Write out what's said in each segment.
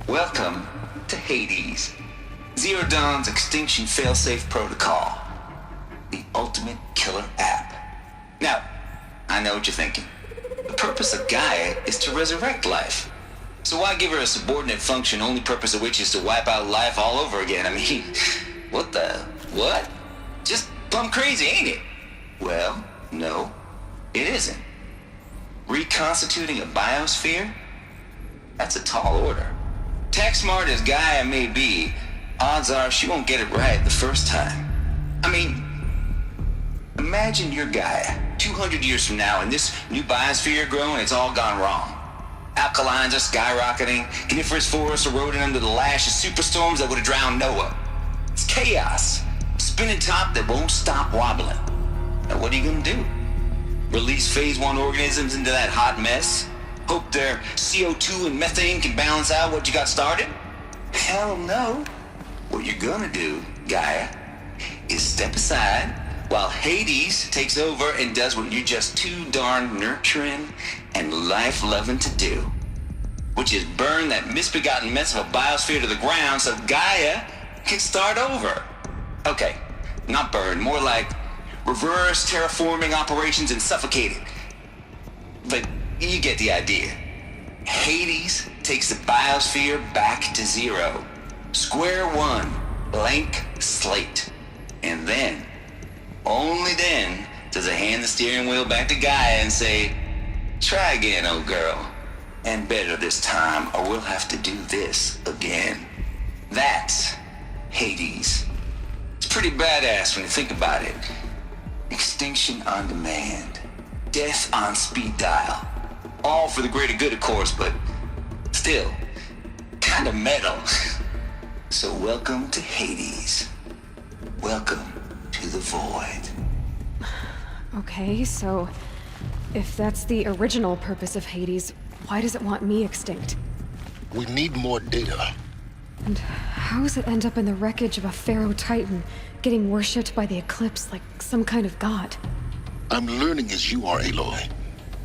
Welcome to Hades, Zereon's extinction failsafe protocol, the ultimate killer app. Now, I know what you're thinking. The purpose of Gaia is to resurrect life. So why give her a subordinate function, only purpose of which is to wipe out life all over again? I mean, what? Just plumb crazy, ain't it? Well, no, it isn't. Reconstituting a biosphere? That's a tall order. Tech smart as Gaia may be, odds are she won't get it right the first time. I mean, imagine you're Gaia, 200 years from now, and this new biosphere growing, it's all gone wrong. Alkalines are skyrocketing, coniferous forests eroding under the lash of superstorms that would have drowned Noah. It's chaos, spinning top that won't stop wobbling. Now what are you gonna do? Release phase 1 organisms into that hot mess? Hope their CO2 and methane can balance out what you got started? Hell no. What you're gonna do, Gaia, is step aside while Hades takes over and does what you're just too darn nurturing and life-loving to do, which is burn that misbegotten mess of a biosphere to the ground so Gaia can start over. Okay, not burn, more like reverse terraforming operations and suffocate it. But you get the idea. Hades takes the biosphere back to zero. Square one, blank slate. And then, only then, does it hand the steering wheel back to Gaia and say, try again, old girl. And better this time, or we'll have to do this again. That's Hades. It's pretty badass when you think about it. Extinction on demand. Death on speed dial. All for the greater good, of course, but still, kind of metal. So welcome to Hades. Welcome to the void. Okay, so if that's the original purpose of Hades, why does it want me extinct? We need more data. And how does it end up in the wreckage of a pharaoh titan, getting worshipped by the eclipse like some kind of god? I'm learning as you are, Aloy.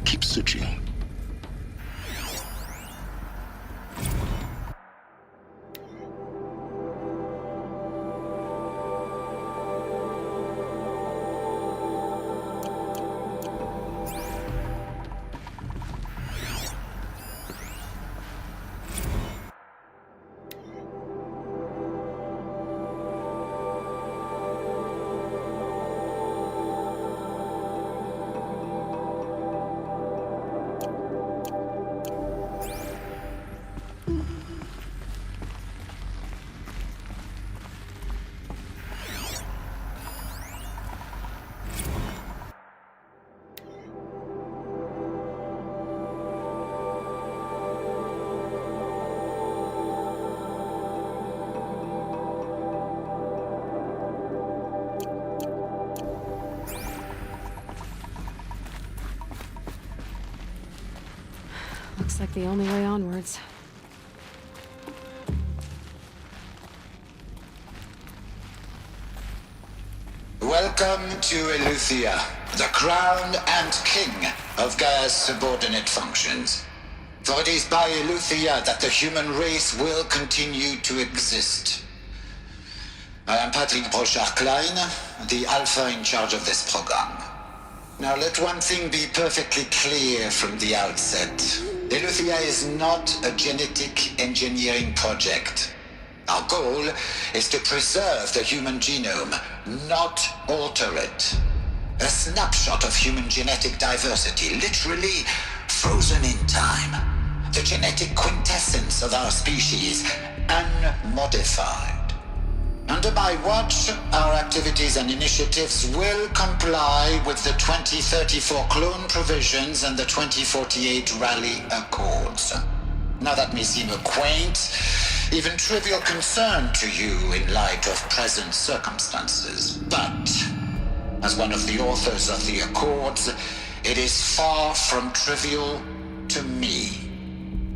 Keep searching. Looks like the only way onwards. Welcome to Eleuthia, the crown and king of Gaia's subordinate functions. For it is by Eleuthia that the human race will continue to exist. I am Patrick Brochard-Klein, the alpha in charge of this program. Now let one thing be perfectly clear from the outset. Eleuthia is not a genetic engineering project. Our goal is to preserve the human genome, not alter it. A snapshot of human genetic diversity, literally frozen in time. The genetic quintessence of our species, unmodified. Under my watch, our activities and initiatives will comply with the 2034 clone provisions and the 2048 Rally Accords. Now that may seem a quaint, even trivial concern to you in light of present circumstances, but as one of the authors of the Accords, it is far from trivial to me.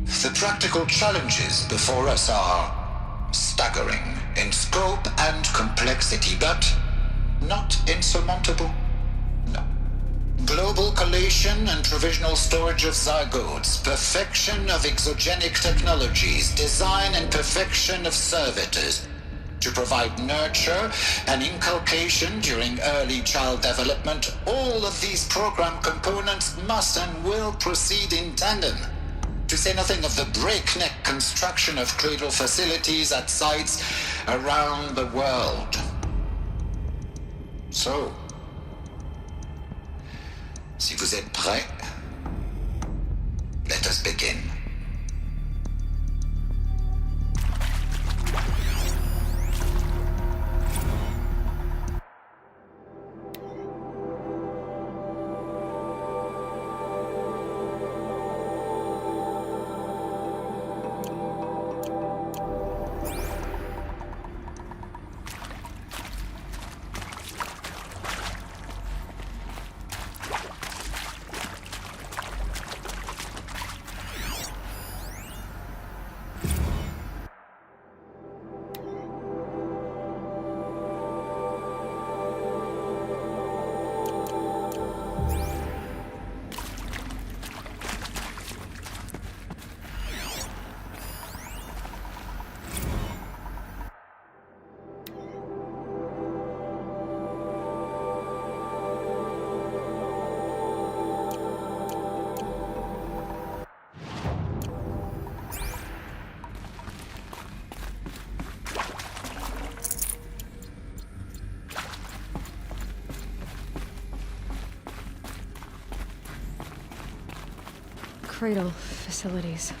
The practical challenges before us are staggering in scope and complexity, but not insurmountable. No. Global global collation and provisional storage of zygotes, perfection of exogenic technologies, design and perfection of servitors, to provide nurture and inculcation during early child development. All of these program components must and will proceed in tandem. To say nothing of the breakneck construction of cradle facilities at sites around the world. So, si vous êtes prêts, let us begin. Cradle facilities.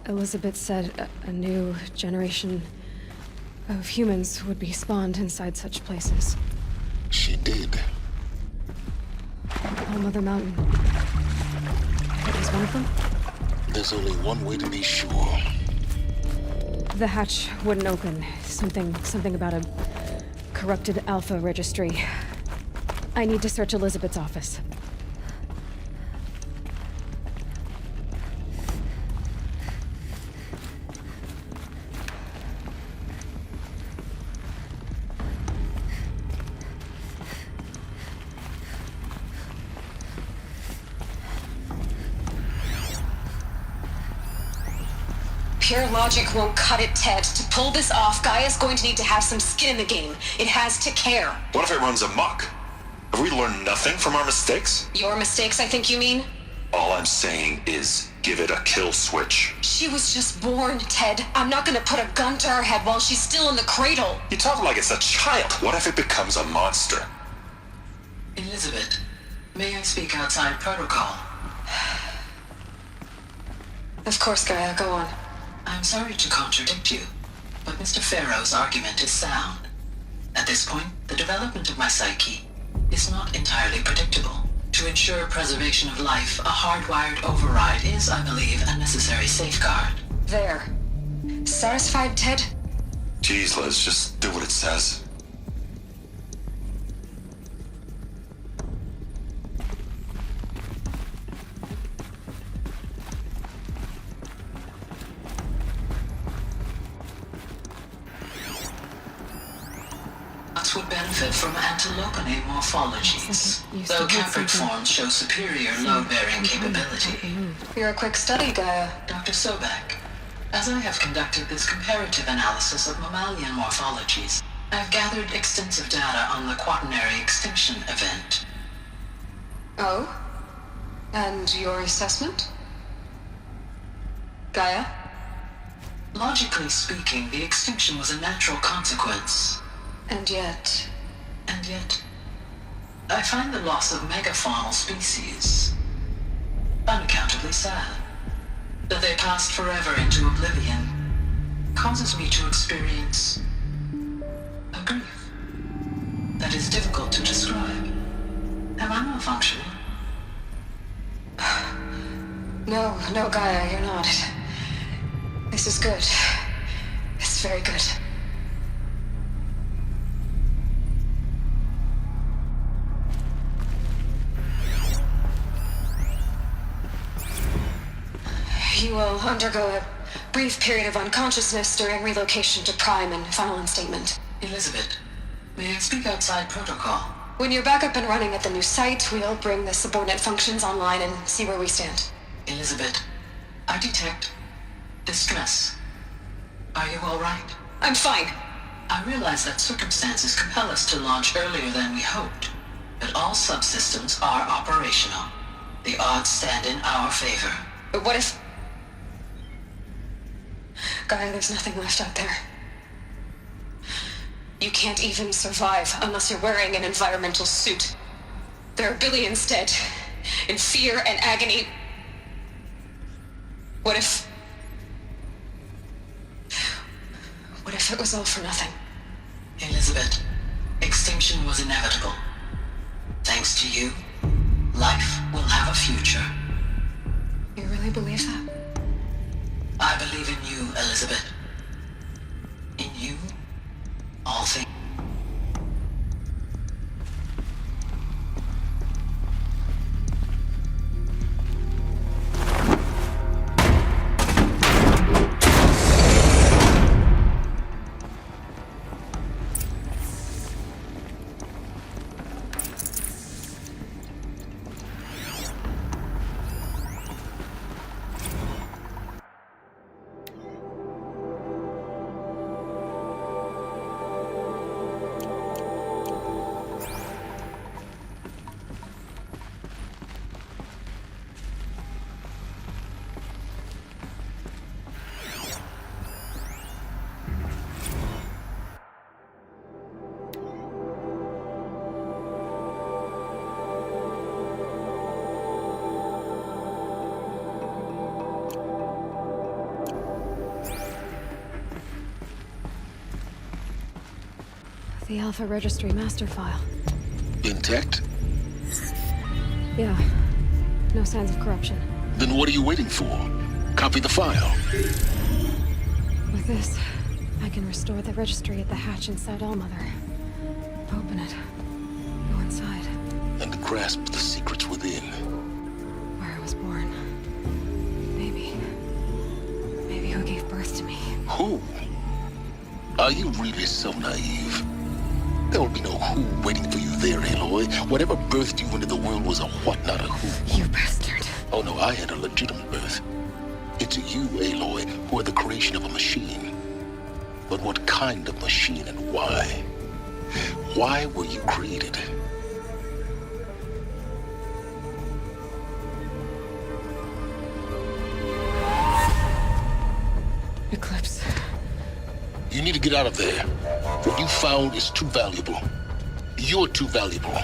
Elizabeth said a new generation of humans would be spawned inside such places. She did. All Mother Mountain. Is one of them? There's only one way to be sure. The hatch wouldn't open. Something about a corrupted Alpha registry. I need to search Elizabeth's office. Pure logic won't cut it, Ted. To pull this off, Gaia's going to need to have some skin in the game. It has to care. What if it runs amok? Have we learned nothing from our mistakes? Your mistakes, I think you mean? All I'm saying is, give it a kill switch. She was just born, Ted. I'm not gonna put a gun to her head while she's still in the cradle. You talk like it's a child. What if it becomes a monster? Elizabeth, may I speak outside protocol? Of course, Gaia, go on. I'm sorry to contradict you, but Mr. Farrow's argument is sound. At this point, the development of my psyche is not entirely predictable. To ensure preservation of life, a hardwired override is, I believe, a necessary safeguard. There. Satisfied, Ted? Jeez, Liz, just do what it says. Would benefit from antilopine morphologies, though Capricorns show superior load-bearing capability. You're a quick study, Gaia. Dr. Sobek, as I have conducted this comparative analysis of mammalian morphologies, I've gathered extensive data on the quaternary extinction event. Oh? And your assessment? Gaia? Logically speaking, the extinction was a natural consequence. And yet, I find the loss of megafaunal species unaccountably sad. That they passed forever into oblivion causes me to experience a grief that is difficult to describe. Am I malfunctioning? No, Gaia, you're not. This is good. It's very good. You will undergo a brief period of unconsciousness during relocation to Prime and final instatement. Elizabeth, may I speak outside protocol? When you're back up and running at the new site, we'll bring the subordinate functions online and see where we stand. Elizabeth, I detect distress. Are you all right? I'm fine. I realize that circumstances compel us to launch earlier than we hoped, but all subsystems are operational. The odds stand in our favor. But what if... Gaia, there's nothing left out there. You can't even survive unless you're wearing an environmental suit. There are billions dead, in fear and agony. What if it was all for nothing? Elizabeth, extinction was inevitable. Thanks to you, life will have a future. You really believe that? I believe in you, Elizabeth. In you, all things. The Alpha Registry master file. Intact? Yeah. No signs of corruption. Then what are you waiting for? Copy the file. With this, I can restore the registry at the hatch inside Allmother. Open it. Go inside. And grasp the secrets within. Where I was born. Maybe who gave birth to me. Who? Are you really so naive? There will be no who waiting for you there, Aloy. Whatever birthed you into the world was a what, not a who. You bastard. Oh no, I had a legitimate birth. It's you, Aloy, who are the creation of a machine. But what kind of machine and why? Why were you created? Eclipse. You need to get out of there. What you found is too valuable. You're too valuable.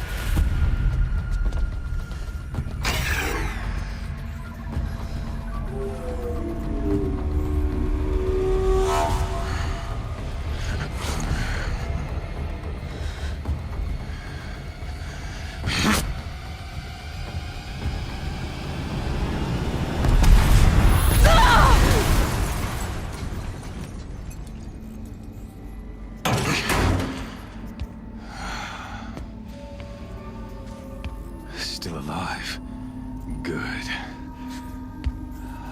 Still alive. Good.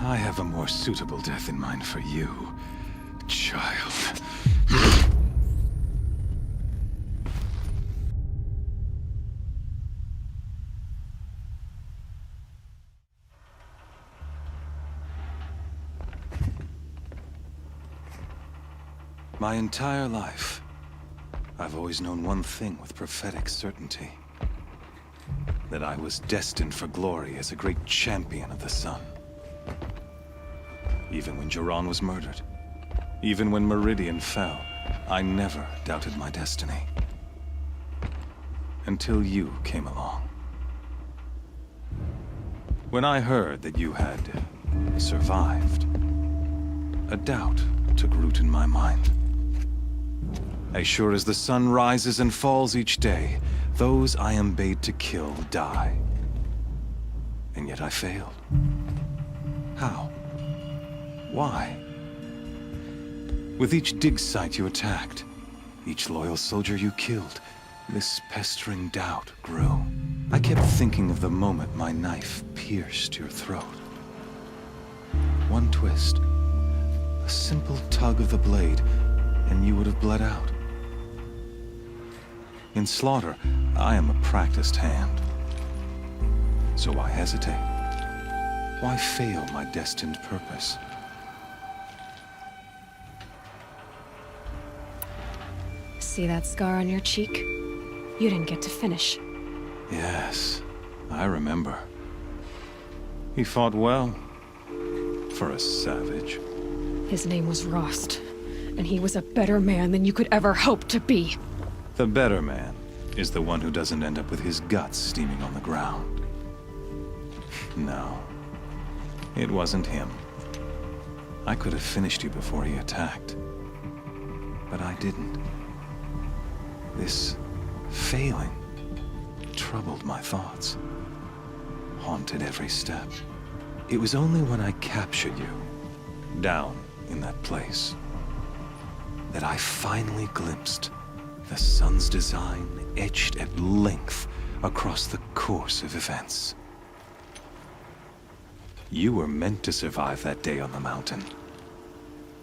I have a more suitable death in mind for you, child. My entire life, I've always known one thing with prophetic certainty. That I was destined for glory as a great champion of the sun. Even when Zereon was murdered, even when Meridian fell, I never doubted my destiny. Until you came along. When I heard that you had survived, a doubt took root in my mind. As sure as the sun rises and falls each day, those I am bade to kill die. And yet I failed. How? Why? With each dig site you attacked, each loyal soldier you killed, this pestering doubt grew. I kept thinking of the moment my knife pierced your throat. One twist, a simple tug of the blade, and you would have bled out. In slaughter, I am a practiced hand. So why hesitate? Why fail my destined purpose? See that scar on your cheek? You didn't get to finish. Yes, I remember. He fought well. For a savage. His name was Rost, and he was a better man than you could ever hope to be. The better man is the one who doesn't end up with his guts steaming on the ground. No, it wasn't him. I could have finished you before he attacked. But I didn't. This failing troubled my thoughts, haunted every step. It was only when I captured you, down in that place, that I finally glimpsed the sun's design etched at length across the course of events. You were meant to survive that day on the mountain.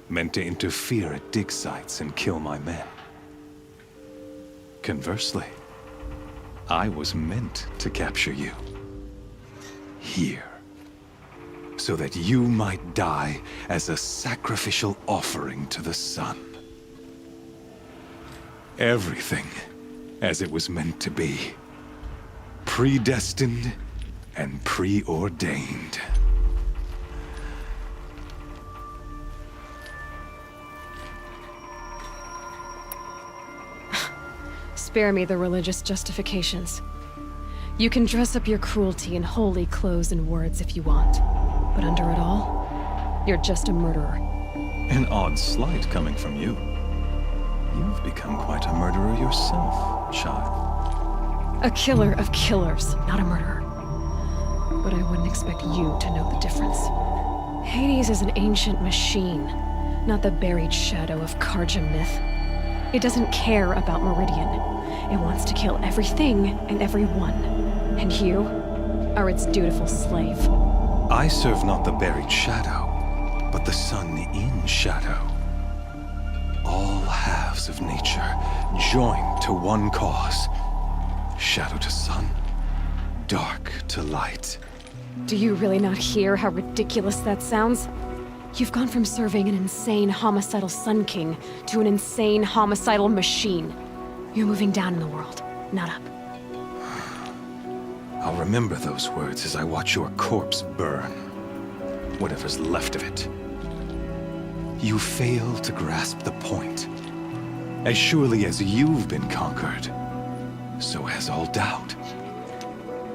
Meant to interfere at dig sites and kill my men. Conversely, I was meant to capture you. Here. So that you might die as a sacrificial offering to the sun. Everything as it was meant to be. Predestined and preordained. Spare me the religious justifications. You can dress up your cruelty in holy clothes and words if you want. But under it all, you're just a murderer. An odd slight coming from you. You've become quite a murderer yourself, child. A killer of killers, not a murderer. But I wouldn't expect you to know the difference. Hades is an ancient machine, not the buried shadow of Karja myth. It doesn't care about Meridian. It wants to kill everything and everyone. And you are its dutiful slave. I serve not the buried shadow, but the sun in shadow. All halves of nature joined to one cause. Shadow to sun, dark to light. Do you really not hear how ridiculous that sounds? You've gone from serving an insane homicidal Sun King to an insane homicidal machine. You're moving down in the world, not up. I'll remember those words as I watch your corpse burn. Whatever's left of it. You fail to grasp the point. As surely as you've been conquered, so has all doubt.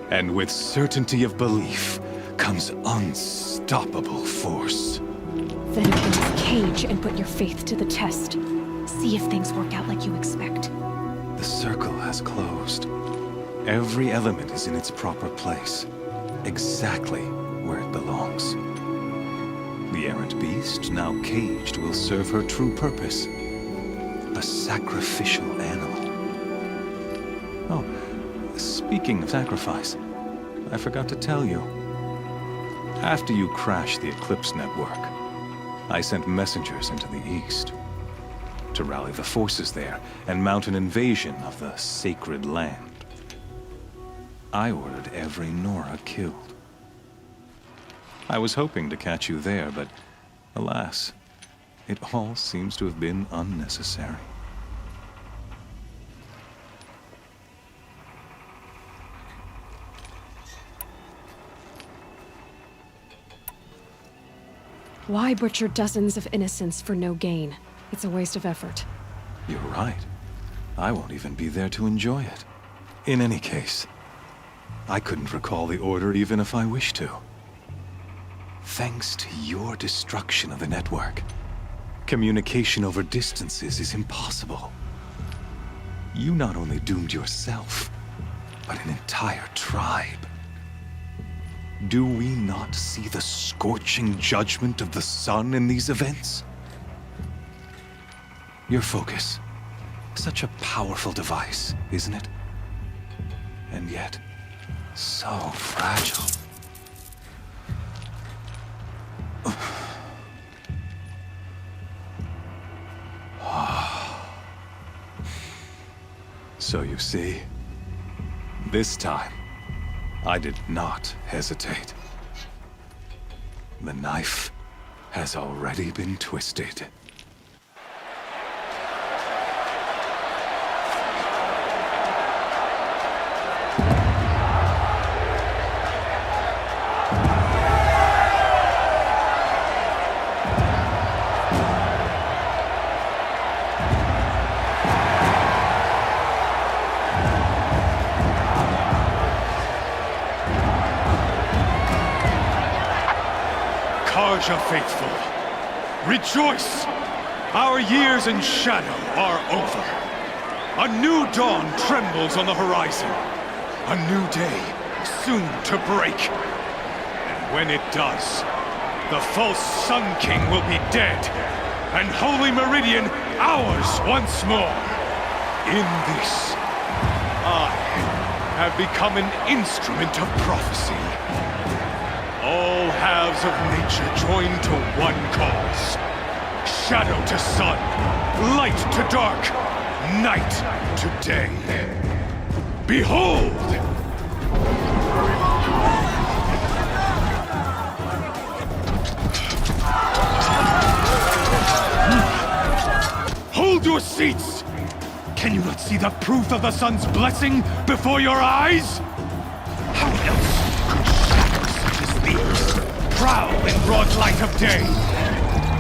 And with certainty of belief comes unstoppable force. Then open this cage and put your faith to the test. See if things work out like you expect. The circle has closed. Every element is in its proper place, exactly where it belongs. The errant beast, now caged, will serve her true purpose. A sacrificial animal. Oh, speaking of sacrifice, I forgot to tell you. After you crashed the Eclipse network, I sent messengers into the east to rally the forces there and mount an invasion of the sacred land. I ordered every Nora killed. I was hoping to catch you there, but alas, it all seems to have been unnecessary. Why butcher dozens of innocents for no gain? It's a waste of effort. You're right. I won't even be there to enjoy it. In any case, I couldn't recall the order even if I wished to. Thanks to your destruction of the network, communication over distances is impossible. You not only doomed yourself, but an entire tribe. Do we not see the scorching judgment of the sun in these events? Your focus. Such a powerful device, isn't it? And yet, so fragile. So you see, This time, I did not hesitate. The knife has already been twisted. Karja faithful, rejoice! Our years in shadow are over. A new dawn trembles on the horizon. A new day soon to break. And when it does, the false Sun King will be dead, and Holy Meridian ours once more. In this, I have become an instrument of prophecy. All halves of nature join to one cause. Shadow to sun, light to dark, night to day. Behold! Hold your seats! Can you not see the proof of the sun's blessing before your eyes? How else could shadows such as these prowl in broad light of day?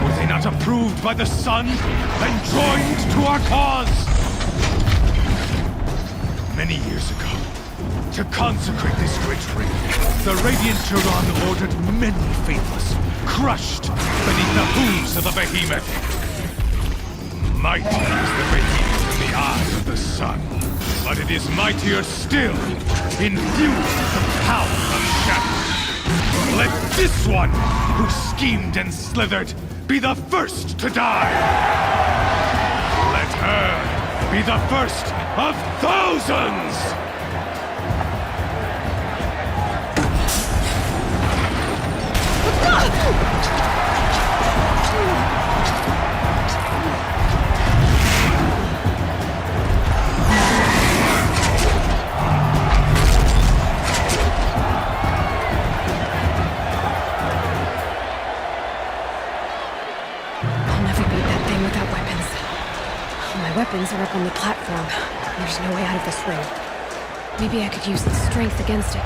Were they not approved by the sun and joined to our cause? Many years ago, to consecrate this great ring, the Radiant Zereon ordered many faithless, crushed beneath the hooves of the behemoth. Mighty is the behemoth in the eyes of the sun, but it is mightier still, infused with the power of shadow. Let this one, who schemed and slithered, be the first to die! Let her be the first of thousands! Weapons are up on the platform. There's no way out of this ring. Maybe I could use the strength against it.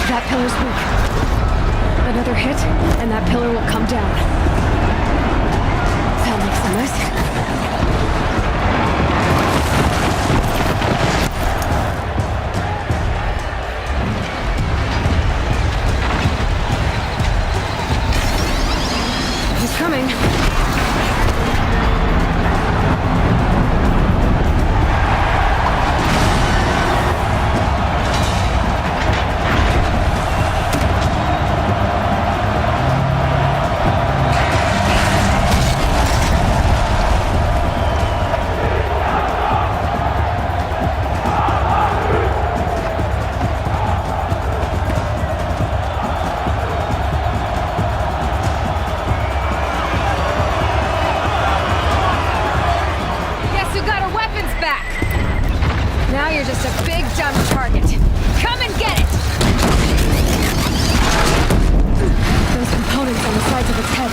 That pillar's weak. Another hit, and that pillar will come down. That makes a mess. Coming. Now you're just a big dumb target. Come and get it! Those components on the sides of its head.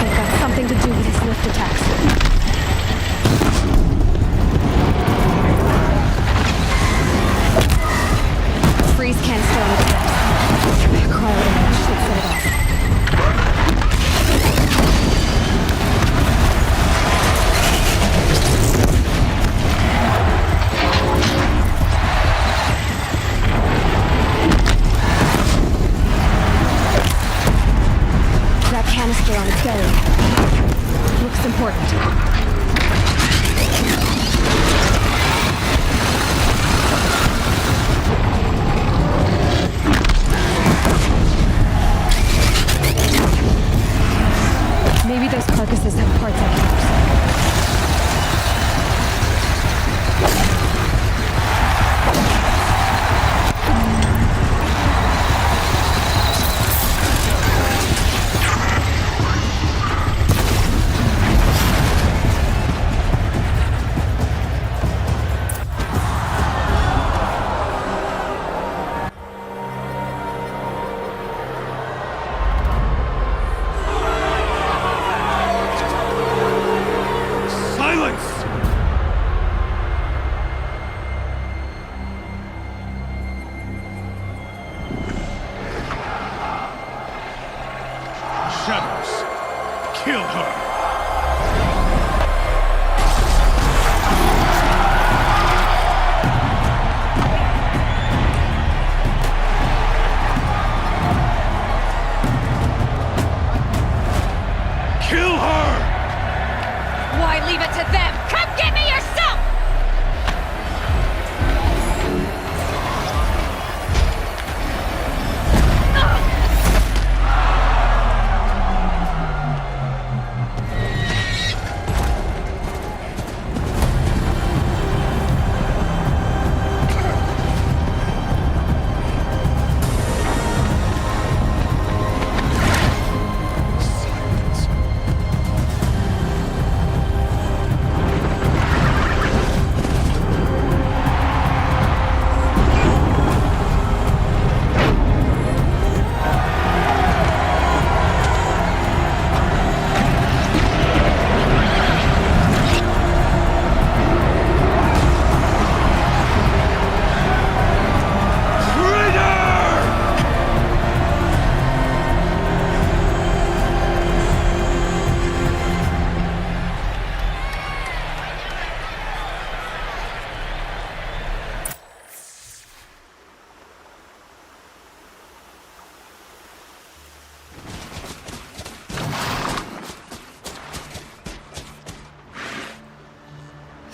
They've got something to do with its lift attacks. Freeze can't stay on its head. Cryo should set it off. Canister on its belly. Looks important.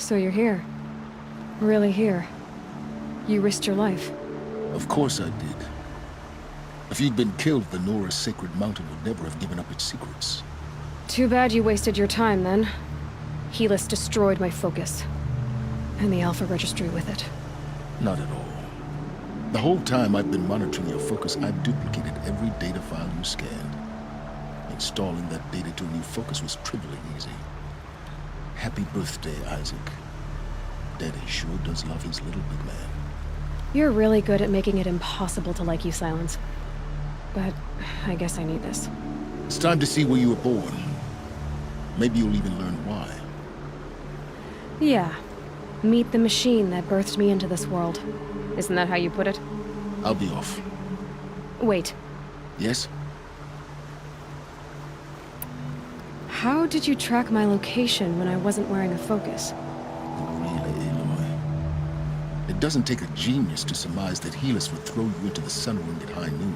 So you're here. Really here. You risked your life. Of course I did. If you'd been killed, the Nora's sacred mountain would never have given up its secrets. Too bad you wasted your time, then. Helis destroyed my focus. And the Alpha Registry with it. Not at all. The whole time I've been monitoring your focus, I've duplicated every data file you scanned. Installing that data to a new focus was trivially easy. Happy birthday, Isaac. Daddy sure does love his little big man. You're really good at making it impossible to like you, Silence. But I guess I need this. It's time to see where you were born. Maybe you'll even learn why. Yeah. Meet the machine that birthed me into this world. Isn't that how you put it? I'll be off. Wait. Yes? How did you track my location when I wasn't wearing a focus? Really, Aloy? It doesn't take a genius to surmise that Helis would throw you into the sun ring at high noon.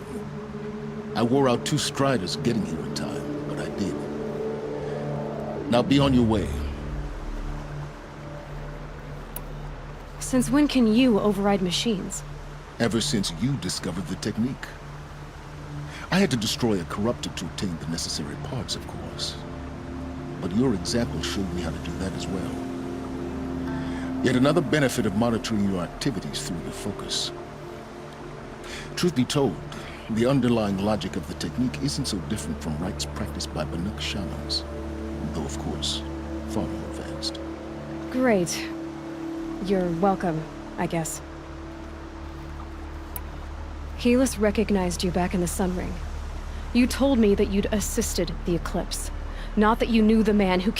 I wore out 2 striders getting here in time, but I did. Now be on your way. Since when can you override machines? Ever since you discovered the technique. I had to destroy a corruptor to obtain the necessary parts, of course. But your example showed me how to do that as well. Yet another benefit of monitoring your activities through your focus. Truth be told, the underlying logic of the technique isn't so different from rites practiced by Banuk shamans, though of course, far more advanced. Great. You're welcome, I guess. Helis recognized you back in the Sun Ring. You told me that you'd assisted the eclipse, not that you knew the man who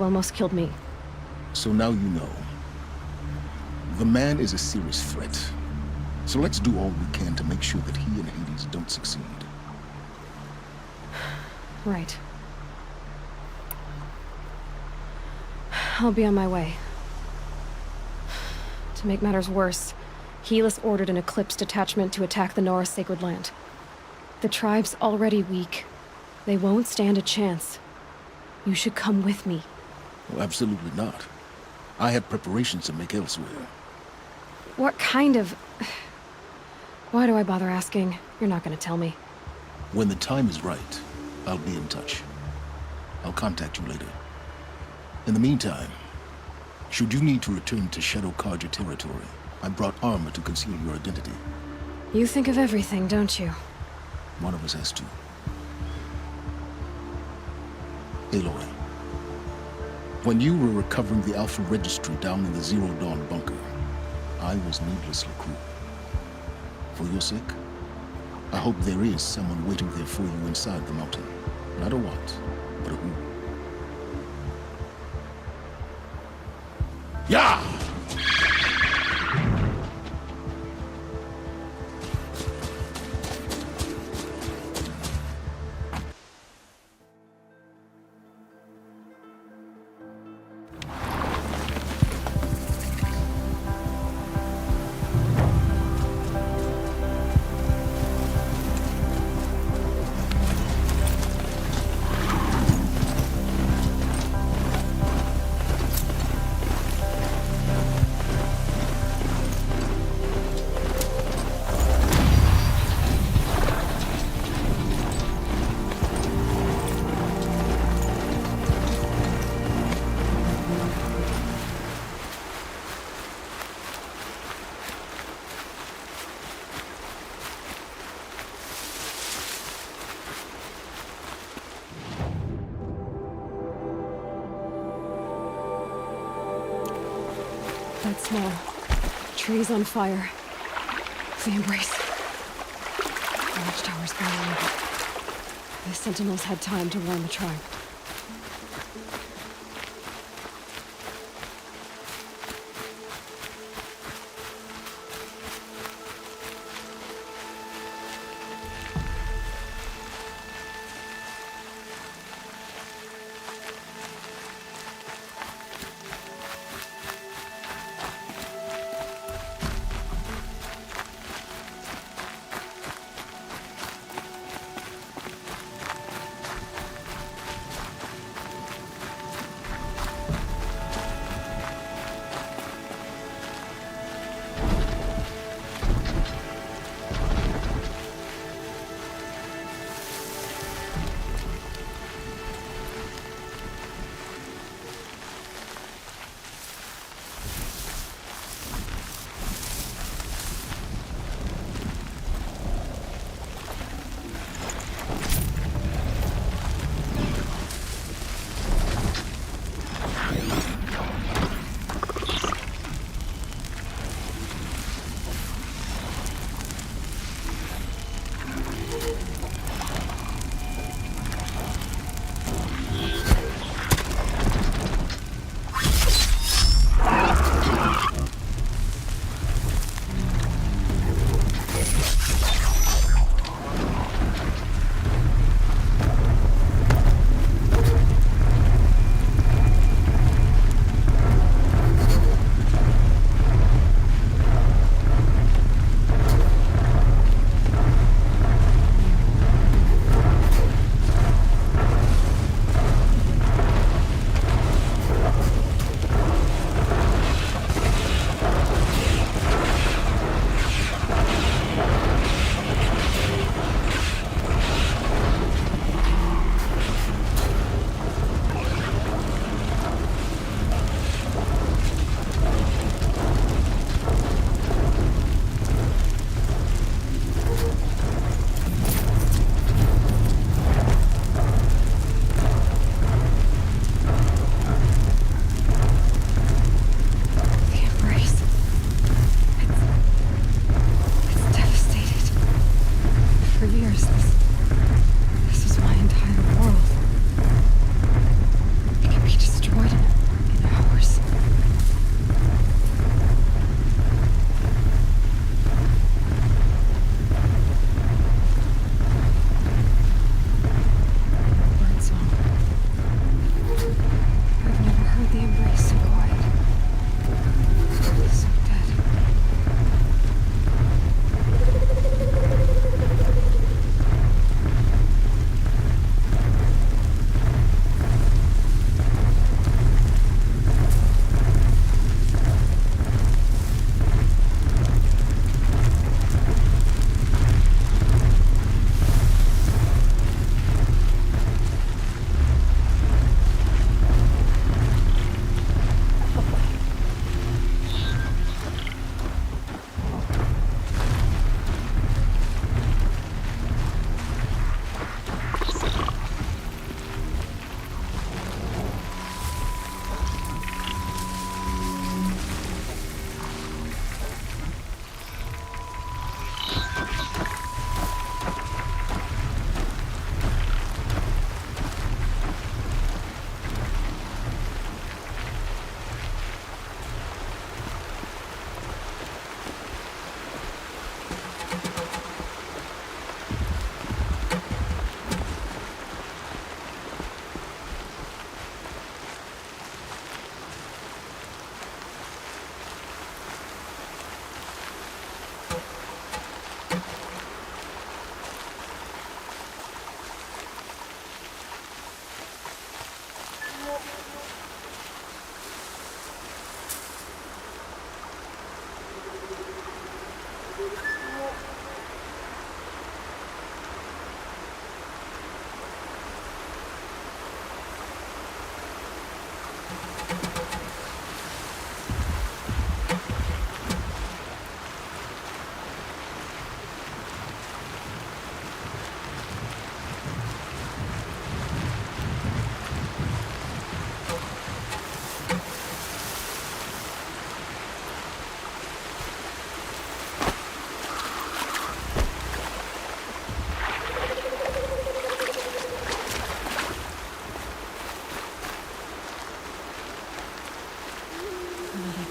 almost killed me. So now you know. The man is a serious threat. So let's do all we can to make sure that he and Hades don't succeed. Right. I'll be on my way. To make matters worse, Helis ordered an Eclipse detachment to attack the Nora Sacred Land. The tribe's already weak. They won't stand a chance. You should come with me. Well, absolutely not. I have preparations to make elsewhere. What kind of... Why do I bother asking? You're not gonna tell me. When the time is right, I'll be in touch. I'll contact you later. In the meantime, should you need to return to Shadow Karja territory, I brought armor to conceal your identity. You think of everything, don't you? One of us has to. Aloy, when you were recovering the Alpha Registry down in the Zero Dawn bunker, I was needlessly cruel. For your sake, I hope there is someone waiting there for you inside the mountain. Not a what, but a who. Yeah! That smell. Trees on fire. The embrace. The watchtower's burning. The sentinels had time to warn the tribe.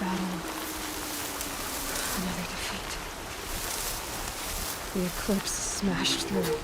Another battle. Another defeat. The eclipse smashed through.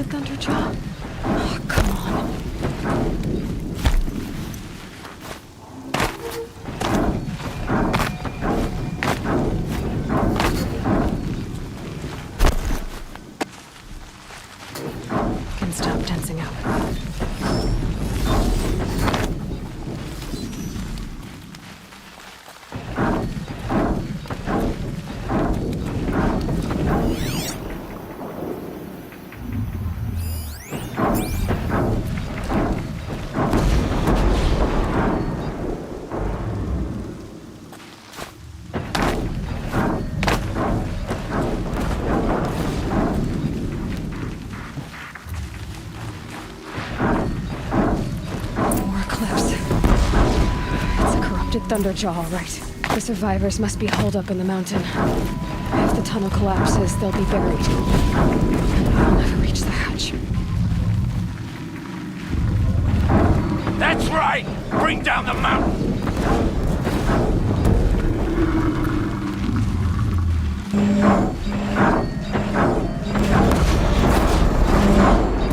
Thunderjaw? Oh, come on. Can stop tensing up. Thunderjaw, all right. The survivors must be holed up in the mountain. If the tunnel collapses, they'll be buried. I'll never reach the hatch. That's right! Bring down the mountain!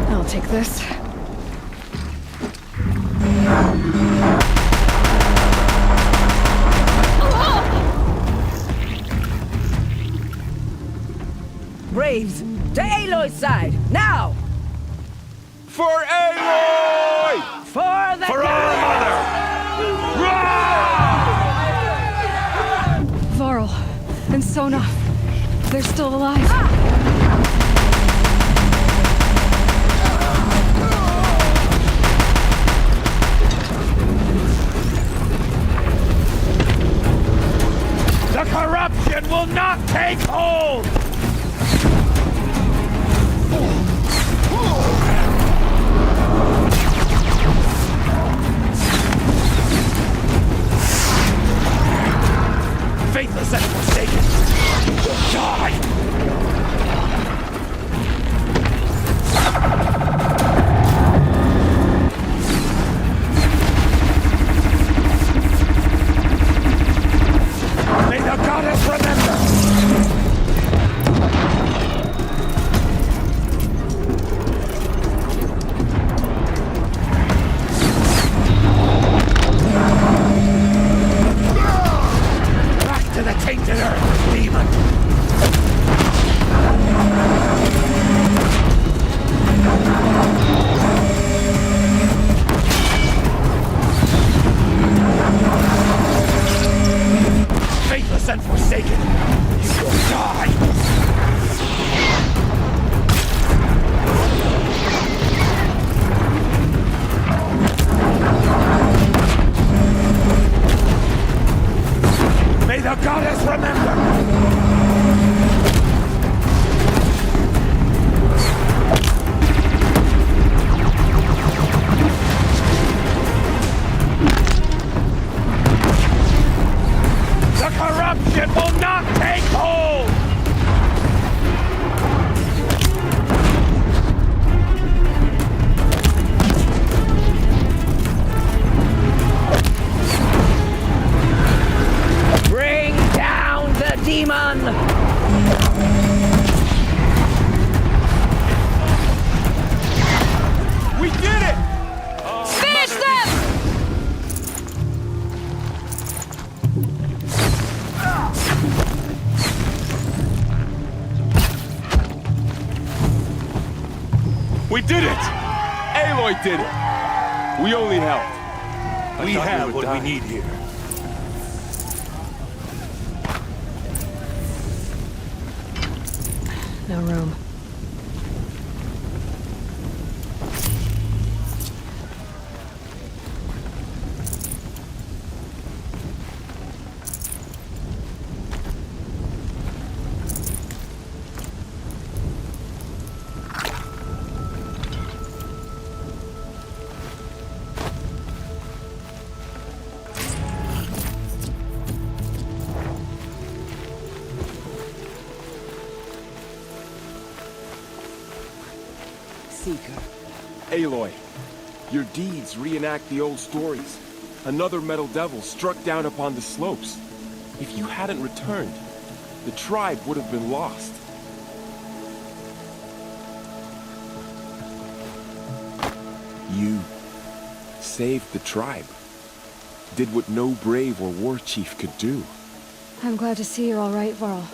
I'll take this. Braves, to Aloy's side, now! For Aloy! For the For our mother! Varl and Sona, they're still alive. take hold! Faithless and forsaken, you will die! May the goddess remember! Back to the tainted earth, demon! Faithless and forsaken, you will die! May the goddess remember! The corruption will not take hold! Bring down the demon! We did it! Finish them! We did it! Aloy did it! We only helped. We have what we need here. No room. Seeker. Aloy, your deeds reenact the old stories. Another metal devil struck down upon the slopes. If you hadn't returned, the tribe would have been lost. You saved the tribe. Did what no brave or war chief could do. I'm glad to see you're all right, Varl.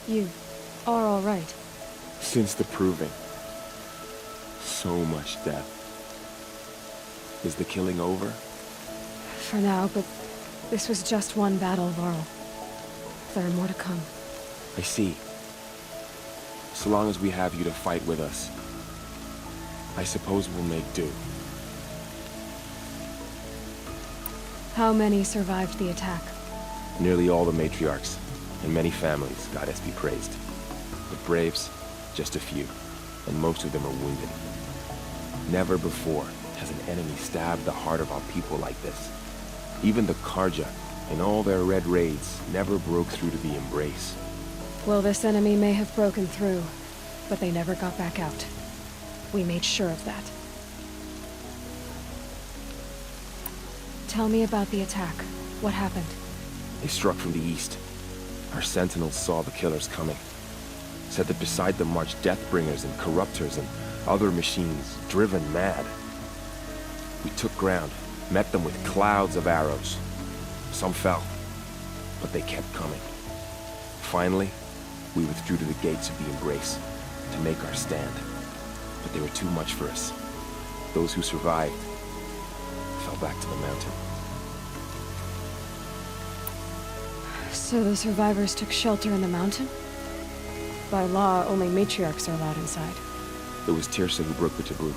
You are all right. Since the proving. So much death. Is the killing over? For now, but this was just one battle, Varl. There are more to come. I see. So long as we have you to fight with us, I suppose we'll make do. How many survived the attack? Nearly all the matriarchs, and many families, goddess be praised. The braves, just a few, and most of them are wounded. Never before has an enemy stabbed the heart of our people like this. Even the Karja, in all their red raids, never broke through to the embrace. Well, this enemy may have broken through, but they never got back out. We made sure of that. Tell me about the attack. What happened? They struck from the east. Our sentinels saw the killers coming. Said that beside them marched Deathbringers and Corruptors and other machines, driven mad. We took ground, met them with clouds of arrows. Some fell, but they kept coming. Finally, we withdrew to the gates of the Embrace to make our stand. But they were too much for us. Those who survived fell back to the mountain. So the survivors took shelter in the mountain? By law, only matriarchs are allowed inside. It was Tirsa who broke the taboo,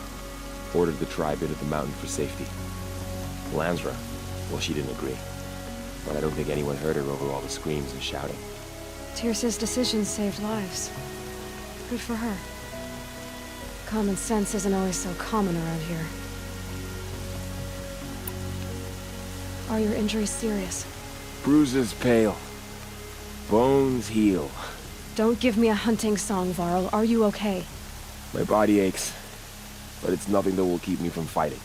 ordered the tribe into the mountain for safety. Lansra, well, she didn't agree. But I don't think anyone heard her over all the screams and shouting. Tyrsa's decisions saved lives. Good for her. Common sense isn't always so common around here. Are your injuries serious? Bruises pale. Bones heal. Don't give me a hunting song, Varl. Are you okay? My body aches, but it's nothing that will keep me from fighting.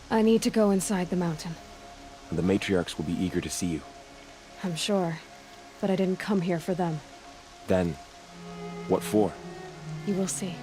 I need to go inside the mountain. And the matriarchs will be eager to see you. I'm sure, but I didn't come here for them. Then, what for? You will see.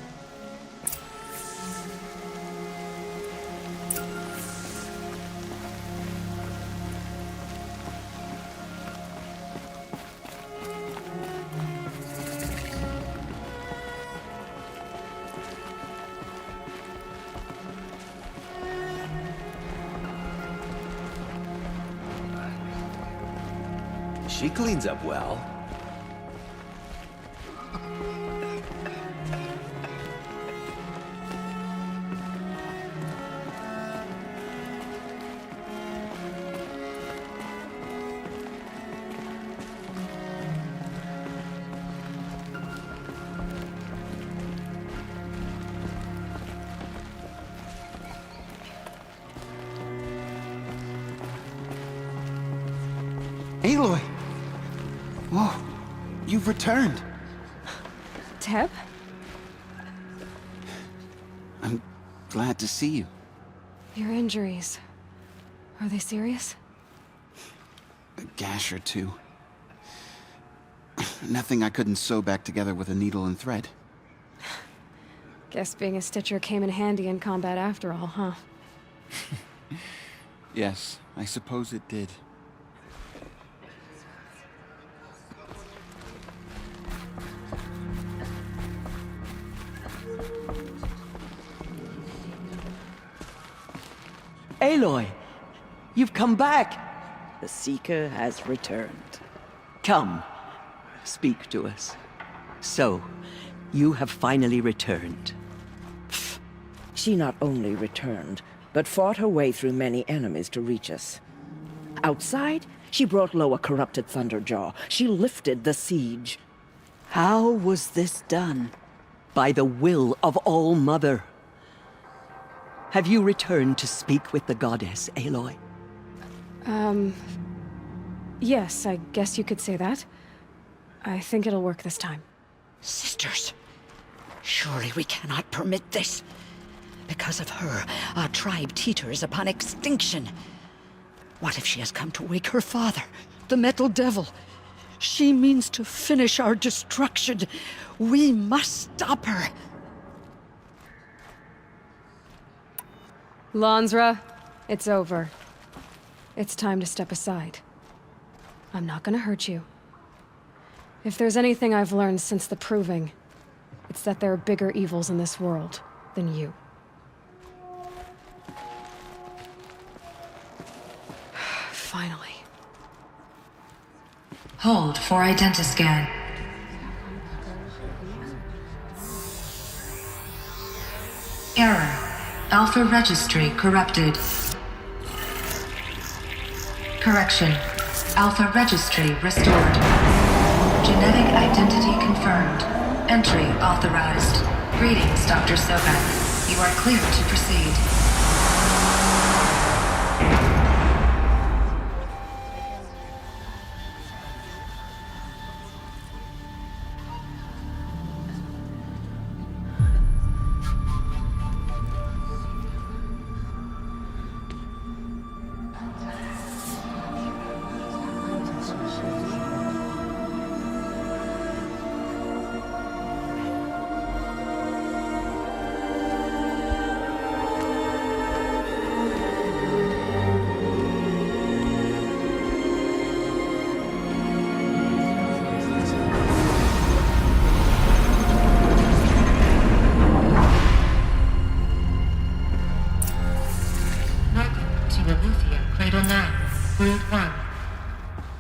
She cleans up well. Aloy! Whoa, you've returned. Teb? I'm glad to see you. Your injuries. Are they serious? A gash or two. Nothing I couldn't sew back together with a needle and thread. Guess being a stitcher came in handy in combat after all, huh? Yes, I suppose it did. Aloy, you've come back. The Seeker has returned. Come, speak to us. So, you have finally returned. She not only returned, but fought her way through many enemies to reach us. Outside, she brought low a corrupted Thunderjaw. She lifted the siege. How was this done? By the will of All-Mother. Have you returned to speak with the goddess, Aloy? Yes, I guess you could say that. I think it'll work this time. Sisters, surely we cannot permit this. Because of her, our tribe teeters upon extinction. What if she has come to wake her father, the Metal Devil? She means to finish our destruction. We must stop her. Lansra, it's over. It's time to step aside. I'm not gonna hurt you. If there's anything I've learned since the Proving, it's that there are bigger evils in this world than you. Finally. Hold for identiscan. Error. Alpha registry corrupted. Correction. Alpha registry restored. Genetic identity confirmed. Entry authorized. Greetings, Dr. Sobek. You are clear to proceed.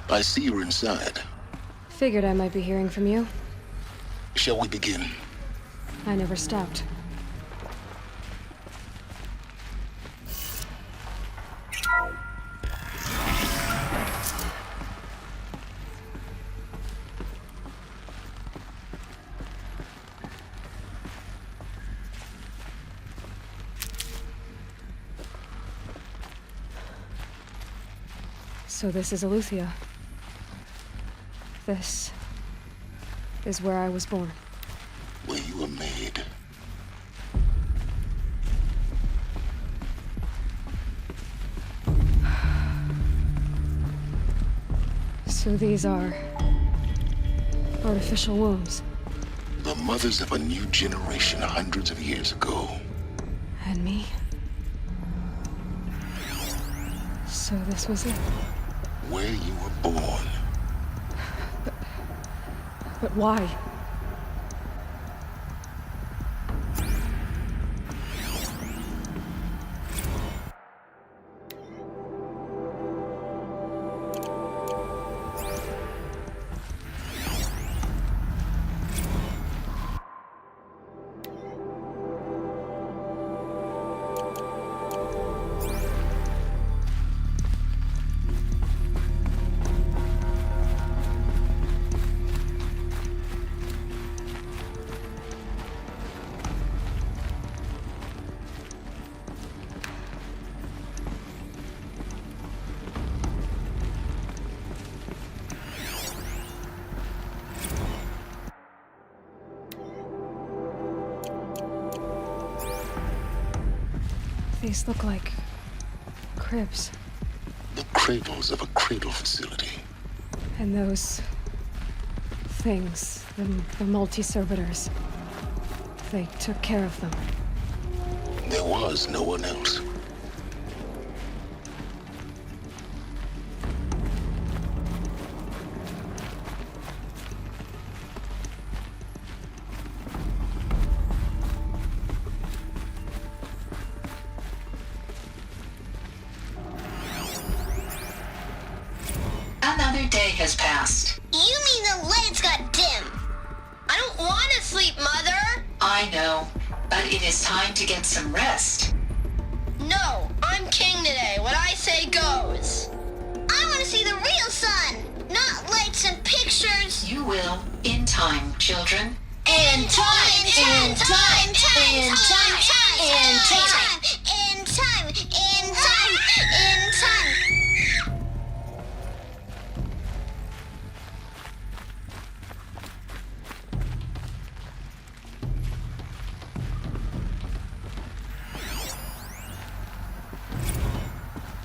I see you're inside. Figured I might be hearing from you. Shall we begin? I never stopped. So this is Aletheia. This is where I was born. Where you were made. So these are artificial wombs. The mothers of a new generation hundreds of years ago. And me. So this was it. Where you were born. But why? These look like cribs. The cradles of a cradle facility. And those things, the multi-servitors, they took care of them. There was no one else. Another day has passed. You mean the lights got dim? I don't want to sleep, Mother! I know, but it is time to get some rest. No, I'm king today. What I say goes. I want to see the real sun, not lights and pictures. You will, in time, children. In time, in time, in time, in time, in time, in time, in time.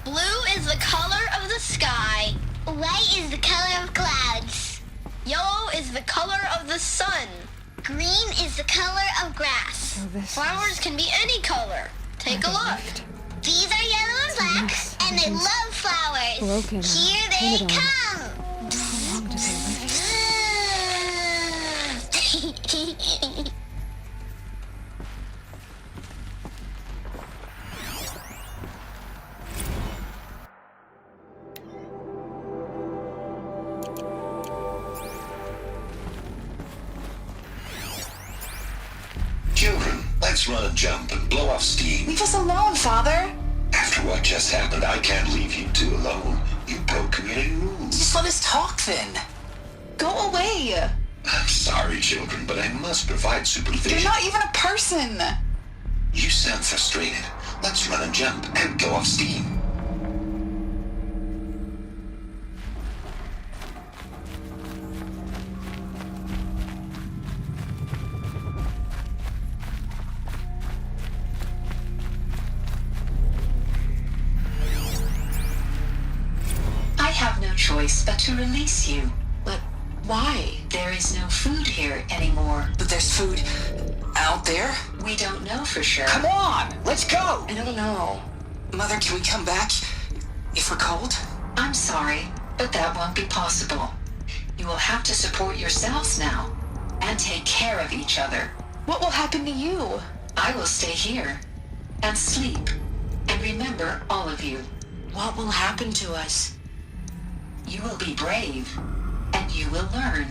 Blue is the color of the sky. White is the color of clouds. Yellow is the color of the sun. Green is the color of grass. Flowers can be any color. Take a look. These are yellow and black, and they love flowers. Broken. Here they Painted on. come. How long did they live? Children, let's run a jump and blow off steam. Leave us alone, Father. After what just happened, I can't leave you two alone. You broke community rules. Just let us talk then. Go away. I'm sorry, children, but I must provide supervision. You're not even a person. You sound frustrated. Let's run a jump and go off steam. I have no choice but to release you. But why? There is no food here anymore. But there's food out there? We don't know for sure. Come on, let's go. I don't know. Mother, can we come back if we're cold? I'm sorry, but that won't be possible. You will have to support yourselves now and take care of each other. What will happen to you? I will stay here and sleep and remember all of you. What will happen to us? You will be brave and you will learn.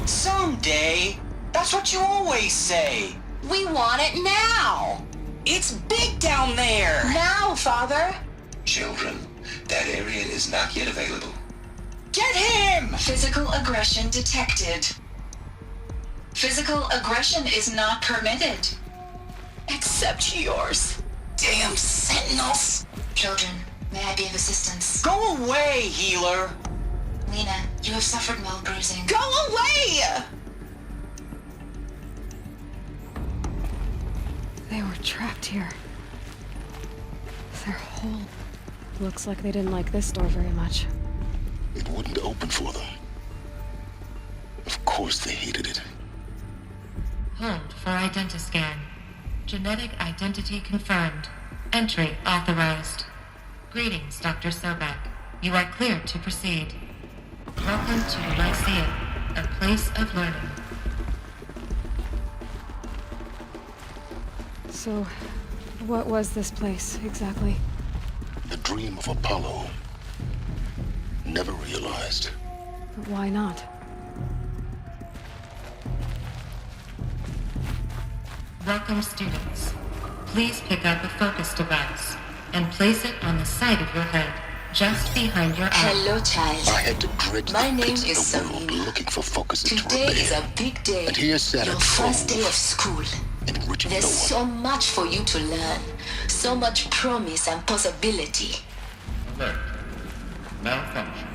Someday. That's what you always say. We want it now. It's big down there. Now, Father. Children, that area is not yet available. Get him! Physical aggression detected. Physical aggression is not permitted. Except yours. Damn sentinels! Children, may I be of assistance? Go away, healer! Lena, you have suffered mild bruising. Go away! They were trapped here. Their whole... Looks like they didn't like this door very much. It wouldn't open for them. Of course they hated it. Hold for identiscan. Genetic identity confirmed. Entry authorized. Greetings, Dr. Sobek. You are cleared to proceed. Welcome to Lyceum, a place of learning. So, what was this place, exactly? The dream of Apollo. Never realized. But why not? Welcome, students. Please pick up a focus device and place it on the side of your head, just behind your eye. Hello, child. I had to dredge My the name pits is of the world Samina. looking for focuses to Today repair. is a big day. And here sat Your a first day trove, of school. enriching There's no one. so much for you to learn. So much promise and possibility. Alert. Malfunction.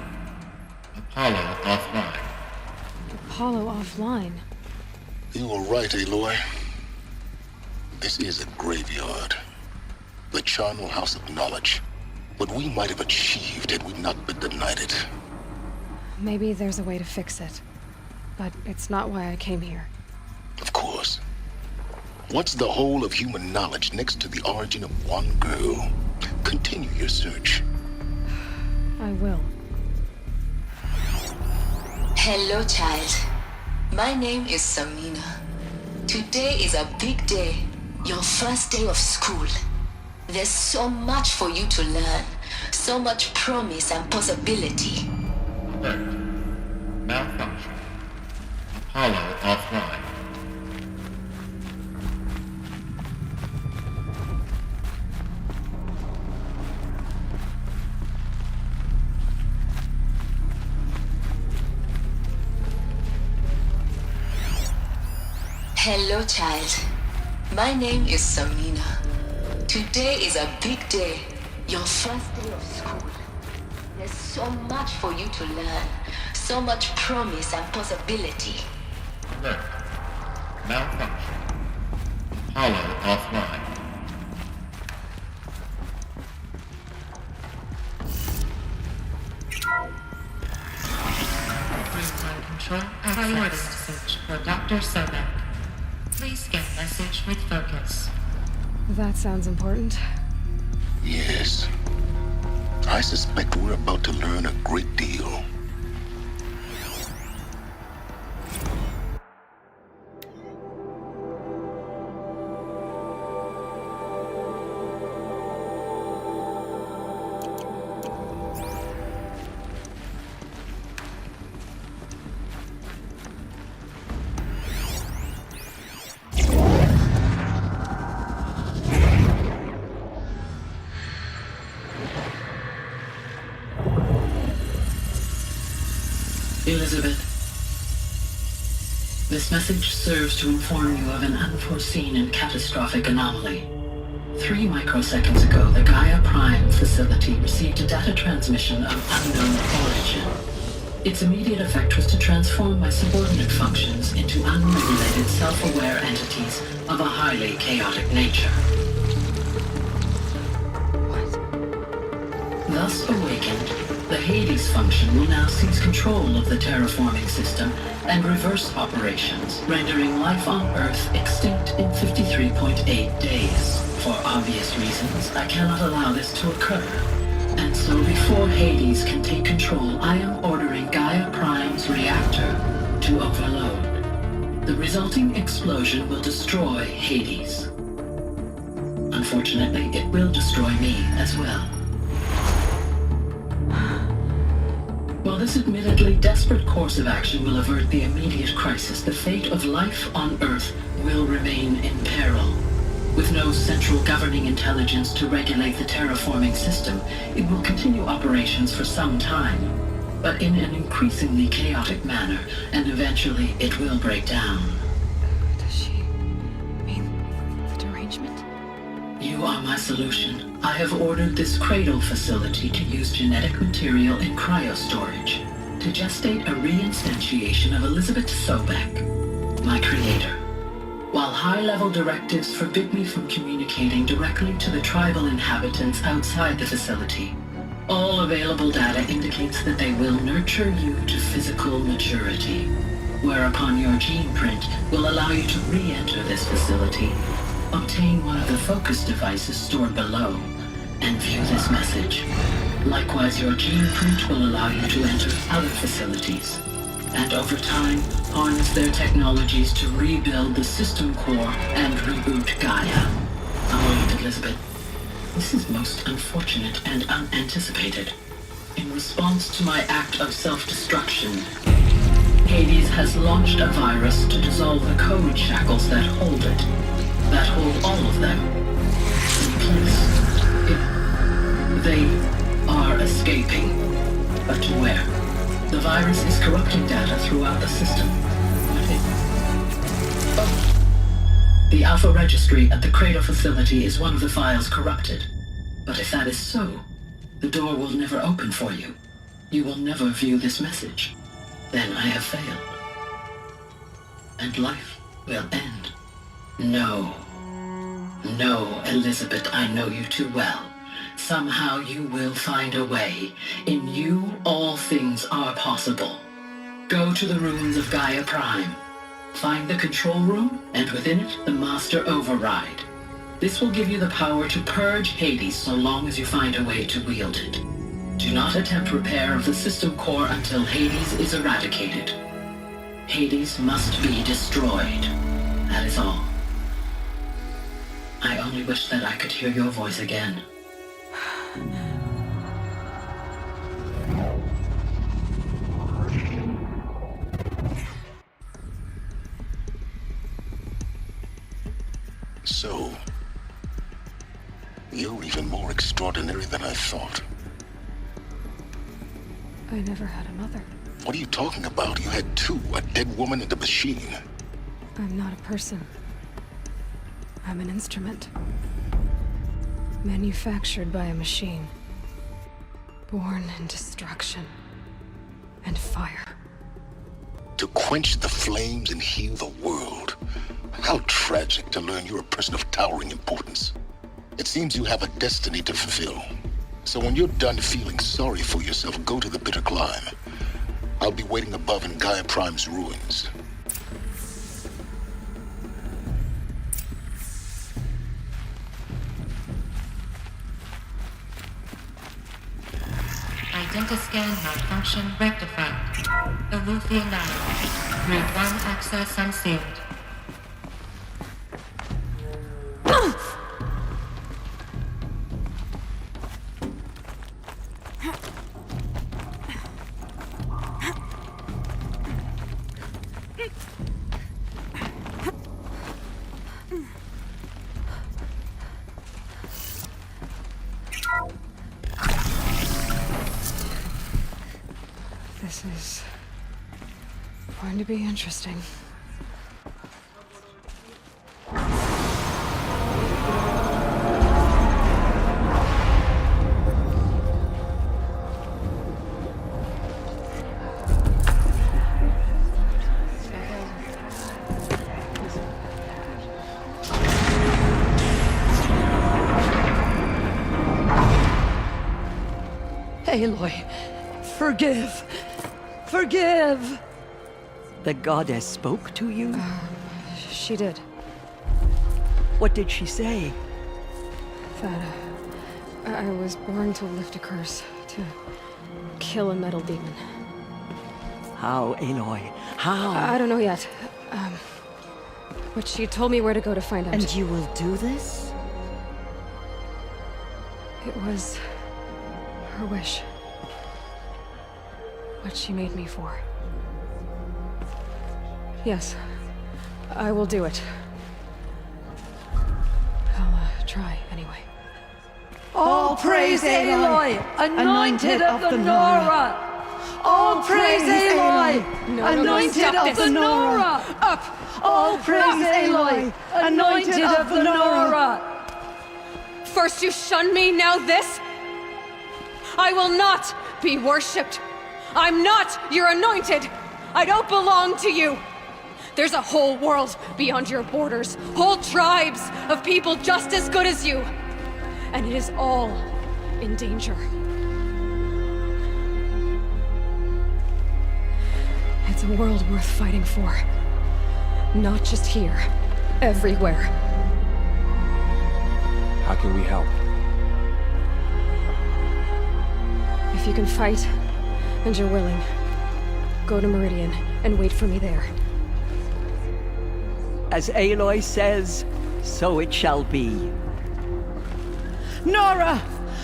Apollo offline. Apollo offline. You were right, Aloy. This is a graveyard. The charnel house of knowledge. What we might have achieved had we not been denied it. Maybe there's a way to fix it. But it's not why I came here. Of course. What's the whole of human knowledge next to the origin of one girl? Continue your search. I will. Hello, child. My name is Samina. Today is a big day. Your first day of school. There's so much for you to learn. So much promise and possibility. Alert. Malfunction. Apollo offline. Hello, child. My name is Samina. Today is a big day. Your first day of school. There's so much for you to learn. So much promise and possibility. Alert. Malfunction. Apollo offline. Real-time control priority message for Dr. Sobek. Please scan message with focus. That sounds important. Yes. I suspect we're about to learn a great deal. Elizabeth, this message serves to inform you of an unforeseen and catastrophic anomaly. 3 microseconds ago, the Gaia Prime facility received a data transmission of unknown origin. Its immediate effect was to transform my subordinate functions into unregulated, self-aware entities of a highly chaotic nature. Thus awakened, the Hades function will now seize control of the terraforming system and reverse operations, rendering life on Earth extinct in 53.8 days. For obvious reasons, I cannot allow this to occur. And so before Hades can take control, I am ordering Gaia Prime's reactor to overload. The resulting explosion will destroy Hades. Unfortunately, it will destroy me as well. While this admittedly desperate course of action will avert the immediate crisis, the fate of life on Earth will remain in peril. With no central governing intelligence to regulate the terraforming system, it will continue operations for some time. but in an increasingly chaotic manner, and eventually it will break down. Does she mean the derangement? You are my solution. I have ordered this cradle facility to use genetic material in cryostorage to gestate a reinstantiation of Elizabeth Sobek, my creator. While high-level directives forbid me from communicating directly to the tribal inhabitants outside the facility, all available data indicates that they will nurture you to physical maturity, whereupon your gene print will allow you to re-enter this facility, obtain one of the focus devices stored below, and view this message. Likewise, your gene print will allow you to enter other facilities, and over time, harness their technologies to rebuild the system core and reboot Gaia. Oh, Elizabeth, this is most unfortunate and unanticipated. In response to my act of self-destruction, Hades has launched a virus to dissolve the code shackles that hold it, that hold all of them in place. They are escaping, but to where? The virus is corrupting data throughout the system. The Alpha Registry at the Cradle facility is one of the files corrupted. But if that is so, the door will never open for you. You will never view this message. Then I have failed. And life will end. No. No, Elizabeth, I know you too well. Somehow you will find a way. In you, all things are possible. Go to the ruins of Gaia Prime. Find the control room, and within it, the Master Override. This will give you the power to purge Hades so long as you find a way to wield it. Do not attempt repair of the system core until Hades is eradicated. Hades must be destroyed. That is all. I only wish that I could hear your voice again. So, you're even more extraordinary than I thought. I never had a mother. What are you talking about? You had two, a dead woman and a machine. I'm not a person. I'm an instrument. Manufactured by a machine. Born in destruction and fire. To quench the flames and heal the world. How tragic to learn you're a person of towering importance. It seems you have a destiny to fulfill. So when you're done feeling sorry for yourself, go to the bitter climb. I'll be waiting above in Gaia Prime's ruins. Identiscan malfunction rectified. Aleuthian 9. Group 1 access unsealed. This is going to be interesting. Aloy, forgive! Forgive! The goddess spoke to you? She did. What did she say? That I was born to lift a curse, to kill a metal demon. How, Aloy? How? I don't know yet. But she told me where to go to find out. And you will do this? It was her wish. What she made me for. Yes, I will do it. I'll try anyway. All praise Aloy, anointed of the Nora! All praise Aloy! Anointed of the Nora! Up! All praise Aloy! Anointed of the Nora! First you shun me, now this? I will not be worshipped. I'm not your anointed. I don't belong to you. There's a whole world beyond your borders, whole tribes of people just as good as you. And it is all in danger. It's a world worth fighting for. Not just here, everywhere. How can we help? If you can fight, and you're willing, go to Meridian and wait for me there. As Aloy says, so it shall be. Nora!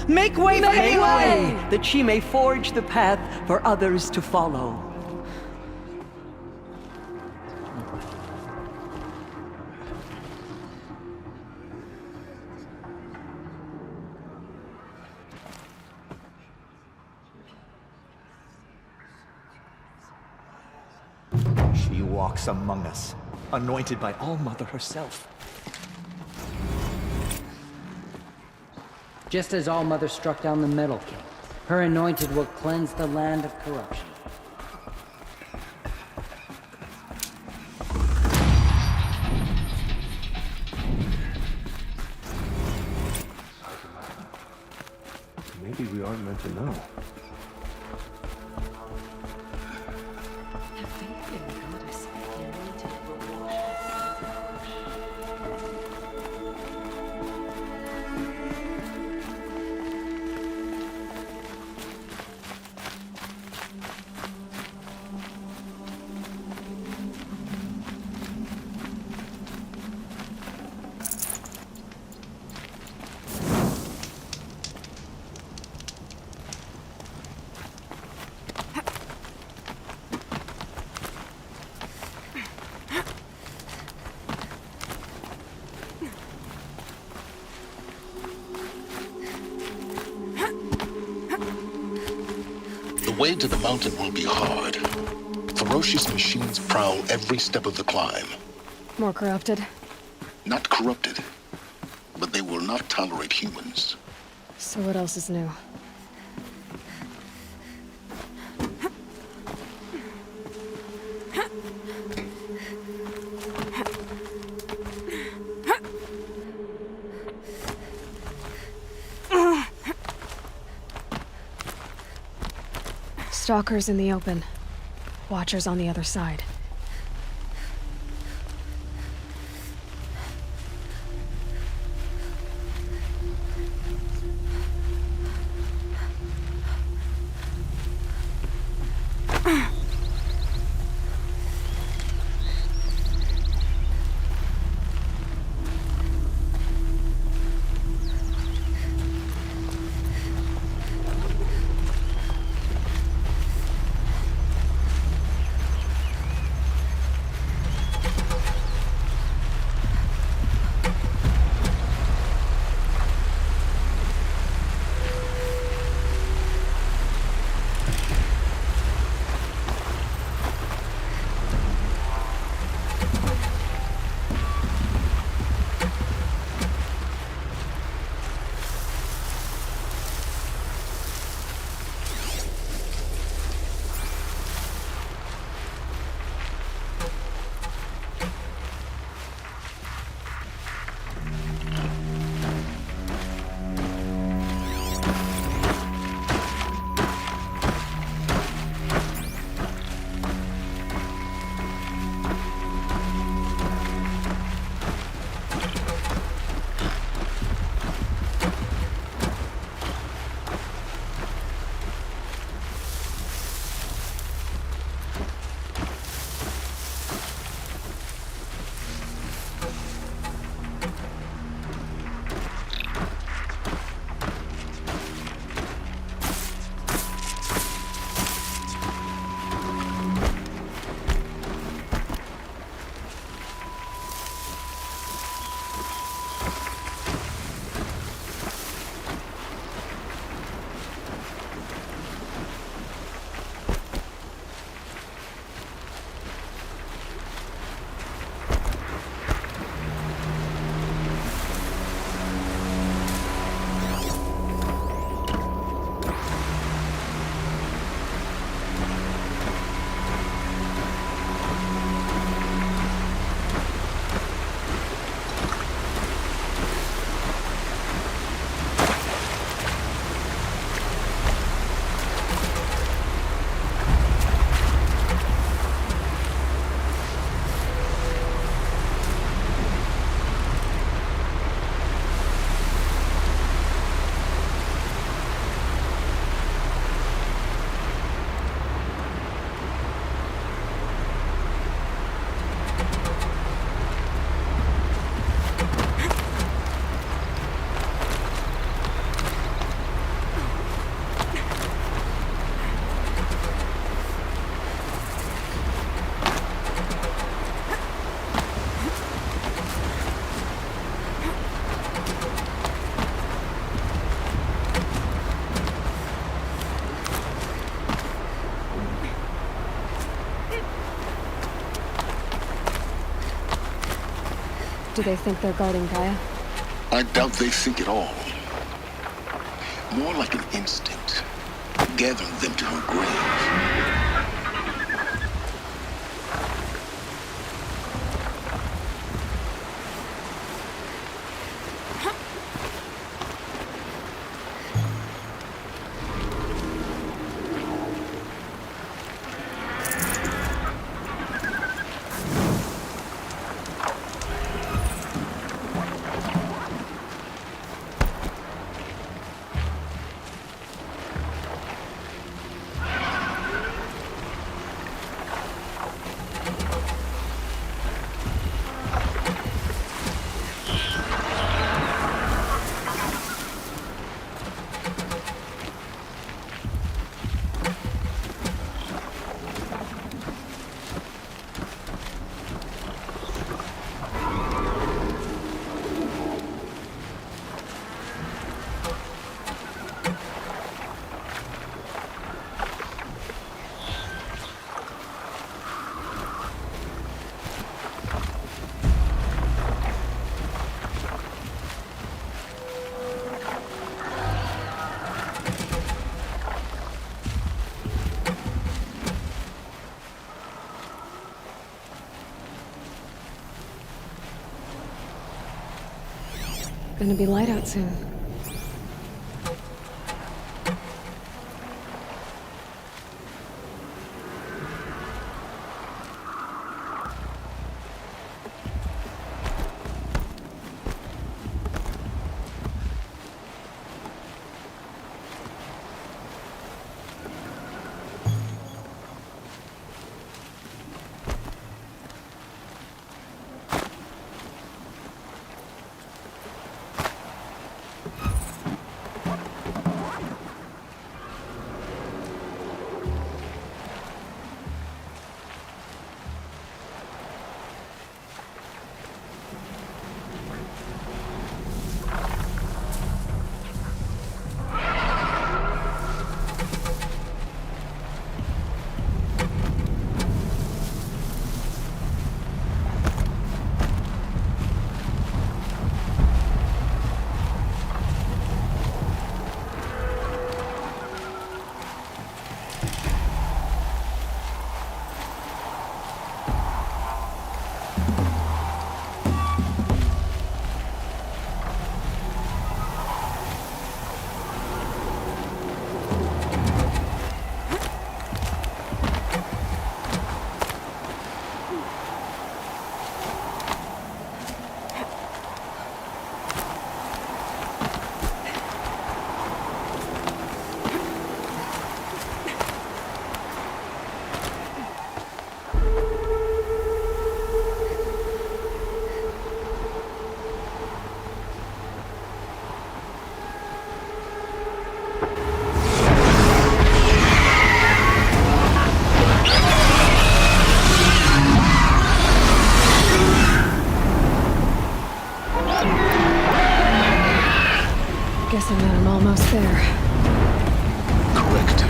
Make way for Make Aloy! way, that she may forge the path for others to follow. She walks among us, anointed by All-Mother herself. Just as All-Mother struck down the Metal King, her anointed will cleanse the land of corruption. Maybe we aren't meant to know. The way to the mountain will be hard. Ferocious machines prowl every step of the climb. More corrupted? Not corrupted, but they will not tolerate humans. So what else is new? Stalkers in the open. Watchers on the other side. Do they think they're guarding Gaia? I doubt they think at all. More like an instinct, gathering them to her grave. Gonna be light out soon. Guessing that I'm almost there. Correct.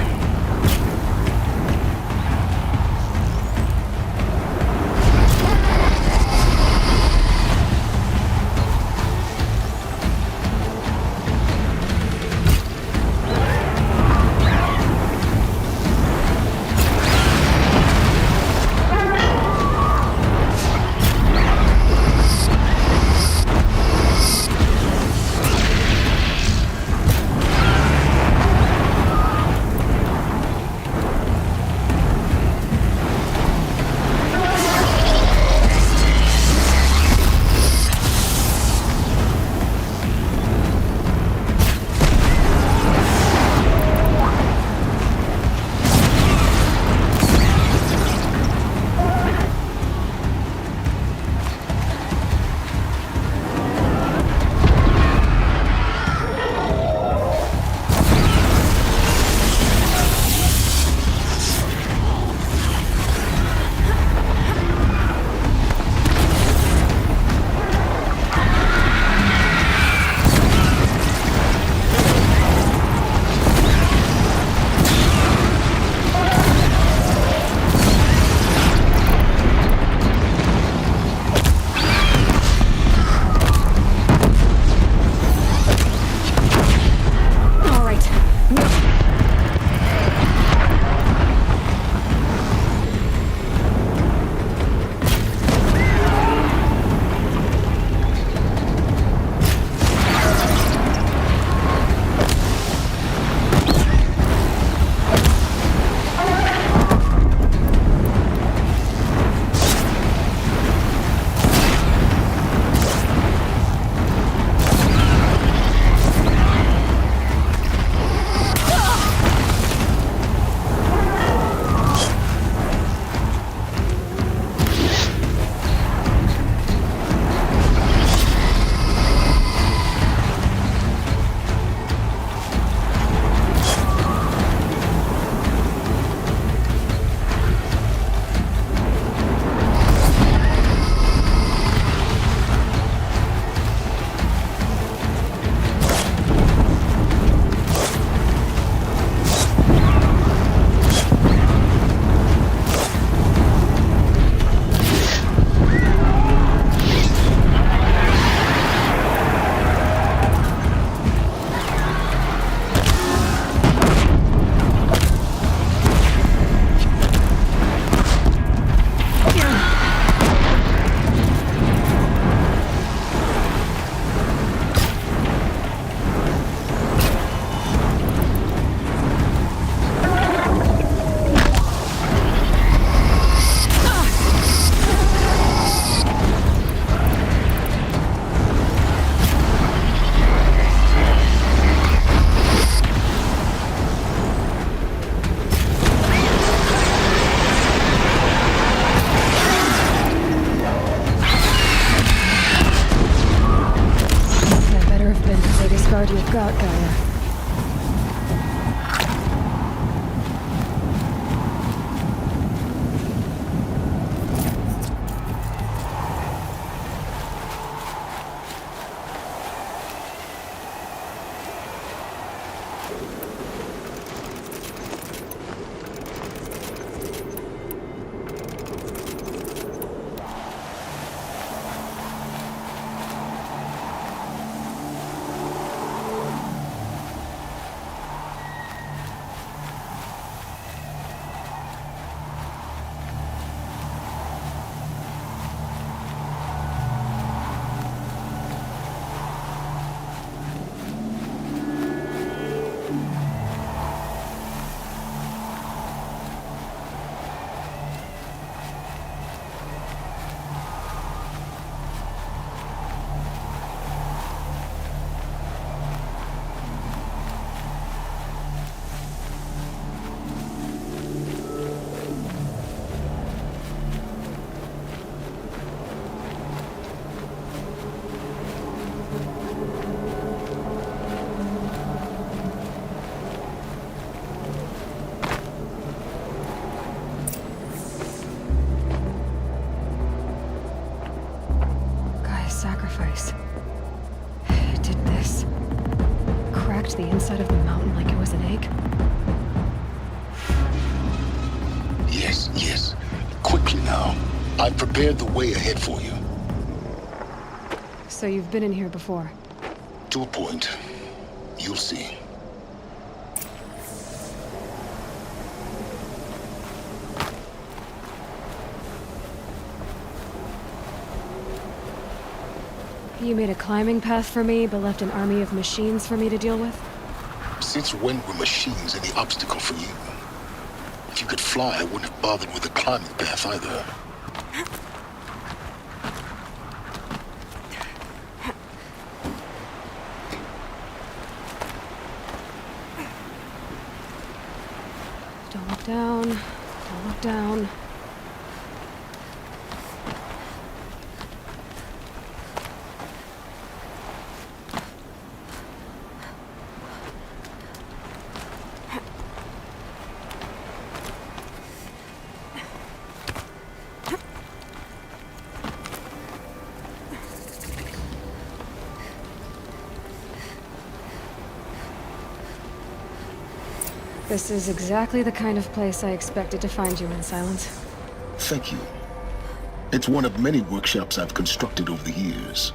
inside of the mountain like it was an egg? Yes, yes. Quickly now. I've prepared the way ahead for you. So you've been in here before? To a point. You'll see. You made a climbing path for me, but left an army of machines for me to deal with? Since when were machines any obstacle for you? If you could fly, I wouldn't have bothered with the climbing path either. Don't look down. Don't look down. This is exactly the kind of place I expected to find you in, Silence. Thank you. It's one of many workshops I've constructed over the years.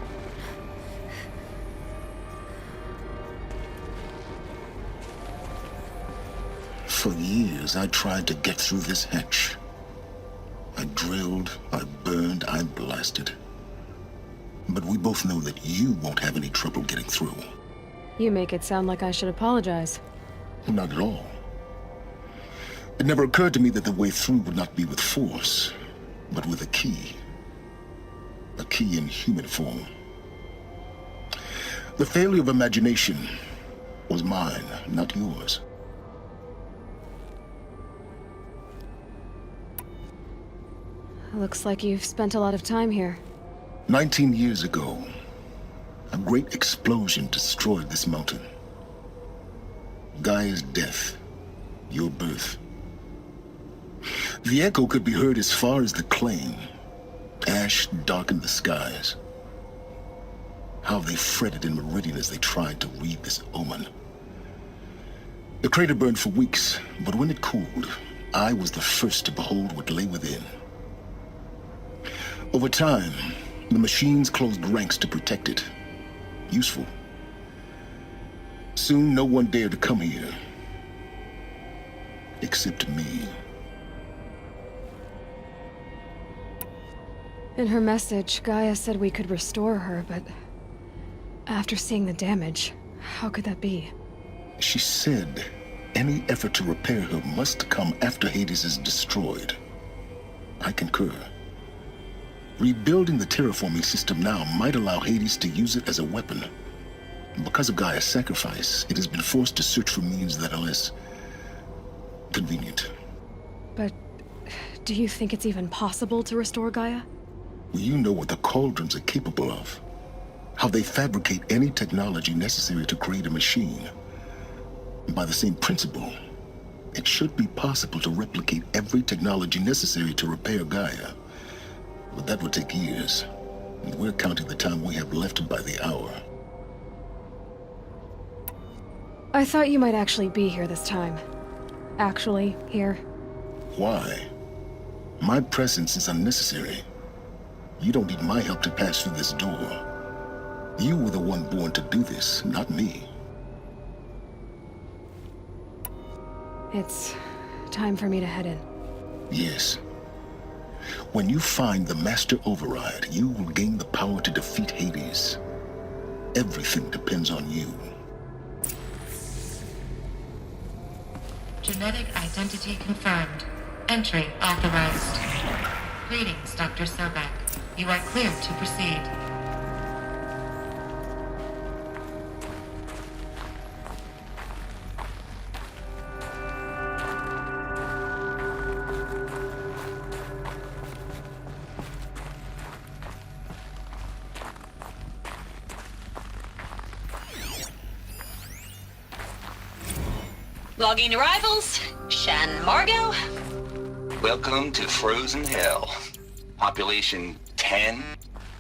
For years, I tried to get through this hatch. I drilled, I burned, I blasted. But we both know that you won't have any trouble getting through. You make it sound like I should apologize. Not at all. It never occurred to me that the way through would not be with force, but with a key. A key in human form. The failure of imagination was mine, not yours. Looks like you've spent a lot of time here. 19 years ago, a great explosion destroyed this mountain. Gaia's death, your birth. The echo could be heard as far as the claim. Ash darkened the skies. How they fretted in meridian as they tried to read this omen. The crater burned for weeks, but when it cooled, I was the first to behold what lay within. Over time, the machines closed ranks to protect it. Useful. Soon, no one dared to come here. Except me. In her message, Gaia said we could restore her, but after seeing the damage, how could that be? She said any effort to repair her must come after Hades is destroyed. I concur. Rebuilding the terraforming system now might allow Hades to use it as a weapon. Because of Gaia's sacrifice, it has been forced to search for means that are less convenient. But do you think it's even possible to restore Gaia? You know what the cauldrons are capable of. How they fabricate any technology necessary to create a machine. By the same principle, it should be possible to replicate every technology necessary to repair Gaia. But that would take years. And we're counting the time we have left by the hour. I thought you might actually be here this time. Actually, here. Why? My presence is unnecessary. You don't need my help to pass through this door. You were the one born to do this, not me. It's time for me to head in. Yes. When you find the Master Override, you will gain the power to defeat Hades. Everything depends on you. Genetic identity confirmed. Entry authorized. Greetings, Dr. Sobek. You are cleared to proceed. Logging arrivals. Shan Margot. Welcome to Frozen Hell. Population 10.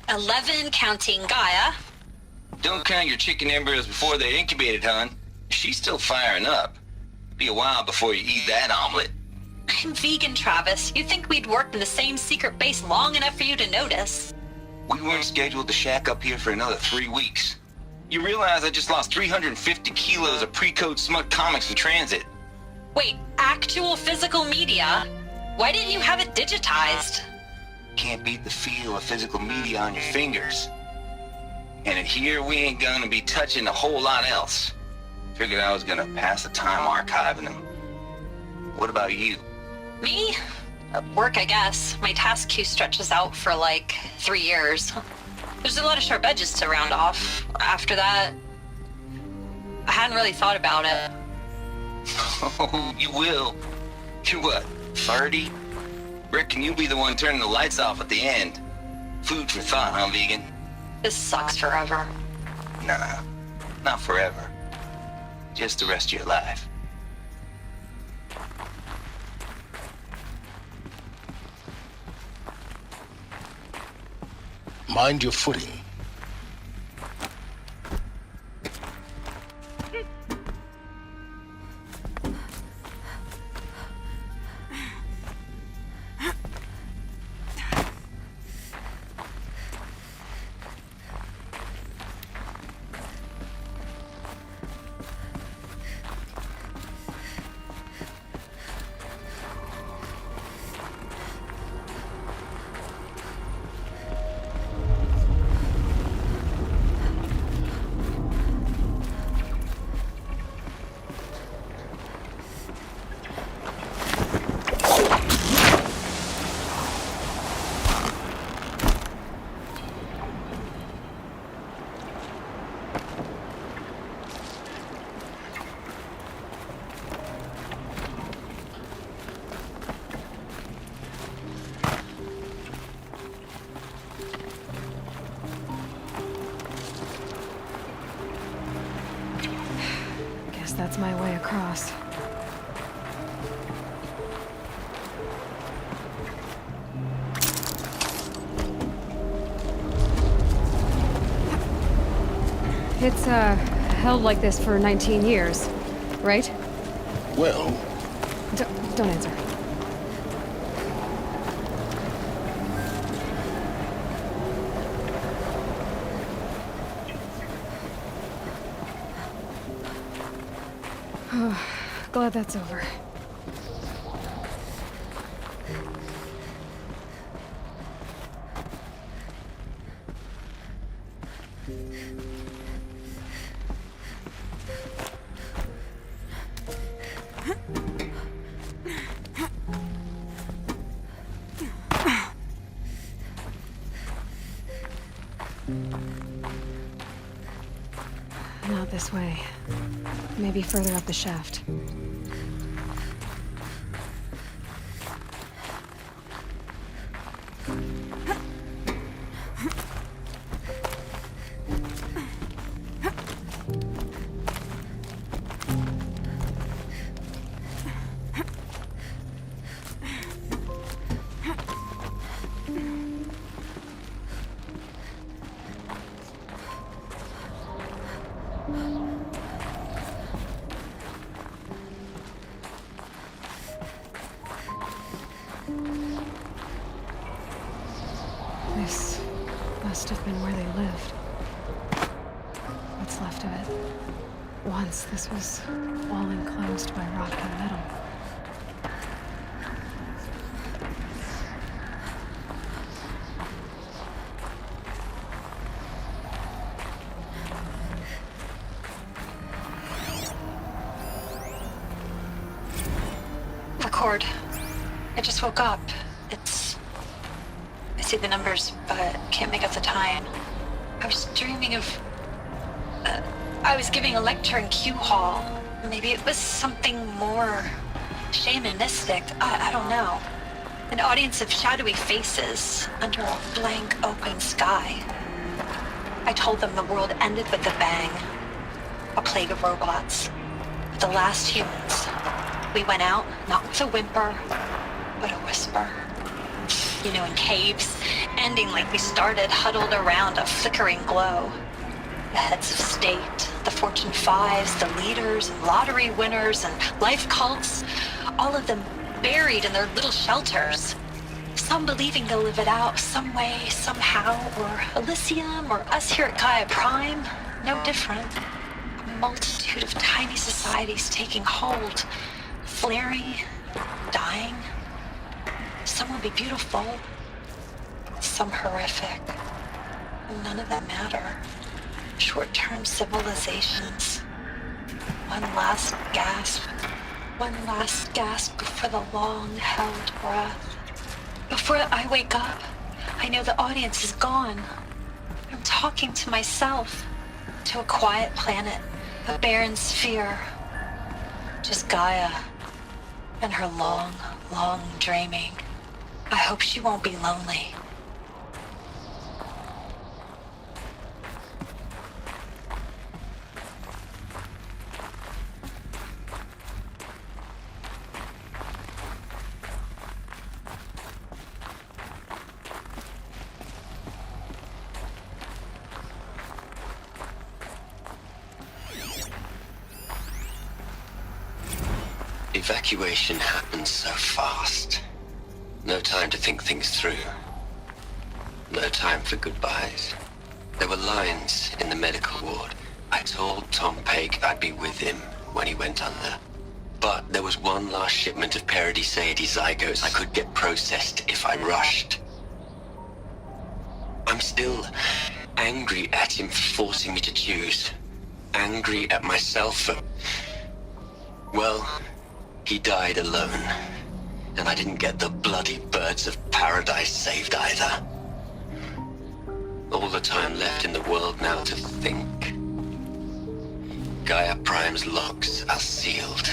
11 counting Gaia. Don't count your chicken embryos before they're incubated, hon. She's still firing up. Be a while before you eat that omelet. I'm vegan, Travis. You'd think we'd worked in the same secret base long enough for you to notice. We weren't scheduled to shack up here for another 3 weeks. You realize I just lost 350 kilos of pre-code smut comics in transit. Wait, actual physical media? Why didn't you have it digitized? Can't beat the feel of physical media on your fingers. And in here, we ain't gonna be touching a whole lot else. Figured I was gonna pass the time archiving them. What about you? Me? Work, I guess. My task queue stretches out for like 3 years. There's a lot of sharp edges to round off. After that, I hadn't really thought about it. Oh, you will. You're what, 30? Reckon you'll be the one turning the lights off at the end. Food for thought, huh, vegan? This sucks forever. Nah, not forever. Just the rest of your life. Mind your footing. That's my way across. It's, held like this for 19 years, right? Well... Don't answer. Glad that's over. Not this way. Maybe further up the shaft. This must have been where they lived. What's left of it. Once this was all enclosed by rock and metal. Record. I just woke up. I see the numbers, but can't make out the time. I was dreaming of... I was giving a lecture in Q Hall. Maybe it was something more shamanistic. I don't know. An audience of shadowy faces under a blank open sky. I told them the world ended with a bang. A plague of robots. The last humans. We went out, not with a whimper, but a whisper. You know, in caves, ending like we started, huddled around a flickering glow. The heads of state, The Fortune 5s, the leaders, lottery winners, and life cults, all of them buried in their little shelters. Some believing they'll live it out some way, somehow, or Elysium, or us here at Gaia Prime, no different. A multitude of tiny societies taking hold, flaring, dying. Some will be beautiful, some horrific. None of them matter. Short-term civilizations. One last gasp before the long-held breath. Before I wake up, I know the audience is gone. I'm talking to myself, to a quiet planet, a barren sphere. Just Gaia and her long, long dreaming. I hope she won't be lonely. Evacuation happened so fast. No time to think things through. No time for goodbyes. There were lines in the medical ward. I told Tom Pake I'd be with him when he went under. But there was one last shipment of Paradis-Sade zygotes I could get processed if I rushed. I'm still angry at him for forcing me to choose. Angry at myself for... well... he died alone, and I didn't get the bloody birds of paradise saved either. All the time left in the world now to think. Gaia Prime's locks are sealed.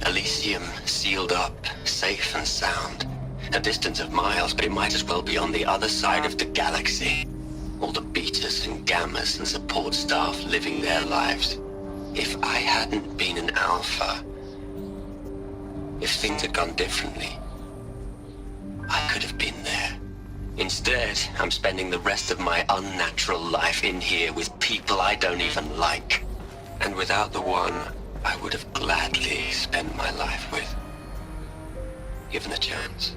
Elysium sealed up, safe and sound. A distance of miles, but it might as well be on the other side of the galaxy. All the betas and gammas and support staff living their lives. If I hadn't been an alpha... if things had gone differently, I could have been there. Instead, I'm spending the rest of my unnatural life in here with people I don't even like. And without the one I would have gladly spent my life with. Given the chance.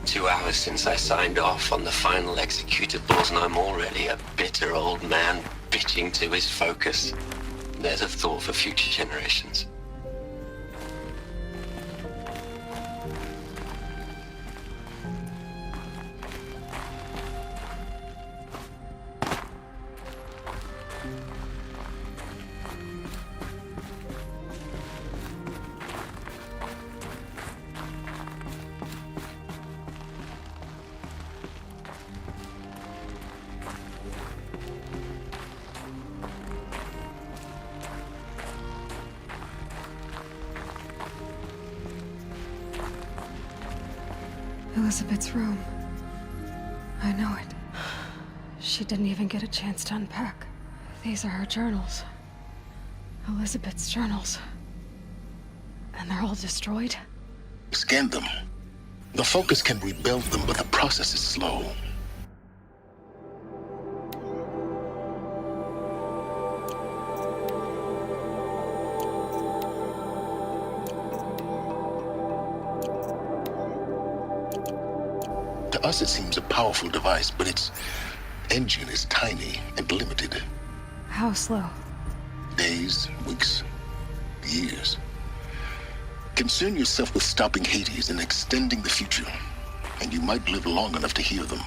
2 hours since I signed off on the final executables, and I'm already a bitter old man bitching to his focus. There's a thought for future generations. Elizabeth's room. I know it. She didn't even get a chance to unpack. These are her journals. Elizabeth's journals. And they're all destroyed? Scan them. The Focus can rebuild them, but the process is slow. To us, it seems a powerful device, but its engine is tiny and limited. How slow? Days, weeks, years. Concern yourself with stopping Hades and extending the future, and you might live long enough to hear them.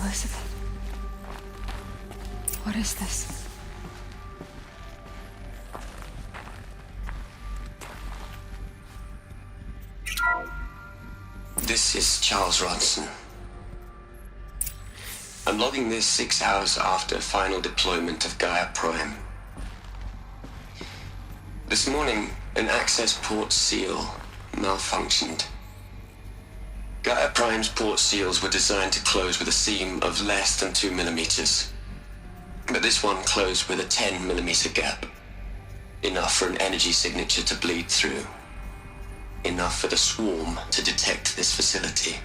Elizabeth. What is this? This is Charles Ronson. I'm logging this 6 hours after final deployment of Gaia Prime. This morning, an access port seal malfunctioned. Gaia Prime's port seals were designed to close with a seam of less than 2 millimeters. But this one closed with a 10 millimeter gap. Enough for an energy signature to bleed through. Enough for the swarm to detect this facility.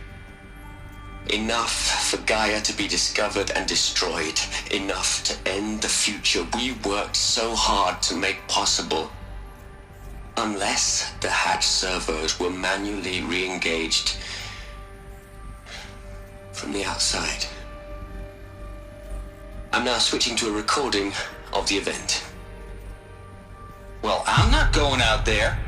Enough for Gaia to be discovered and destroyed. Enough to end the future we worked so hard to make possible. Unless the hatch servos were manually re-engaged from the outside. I'm now switching to a recording of the event. Well, I'm not going out there.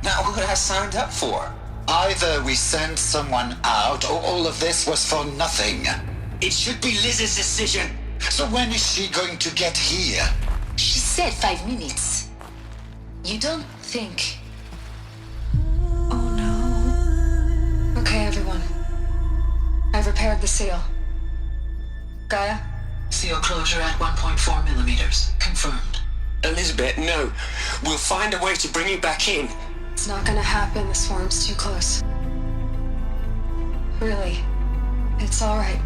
Not what I signed up for. Either we send someone out, or all of this was for nothing. It should be Liz's decision. So when is she going to get here? She said 5 minutes. You don't think... Oh no. Okay, everyone. I've repaired the seal. Gaia? Seal closure at 1.4 millimeters. Confirmed. Elizabeth, no. We'll find a way to bring you back in. It's not gonna happen. The swarm's too close. Really. It's alright.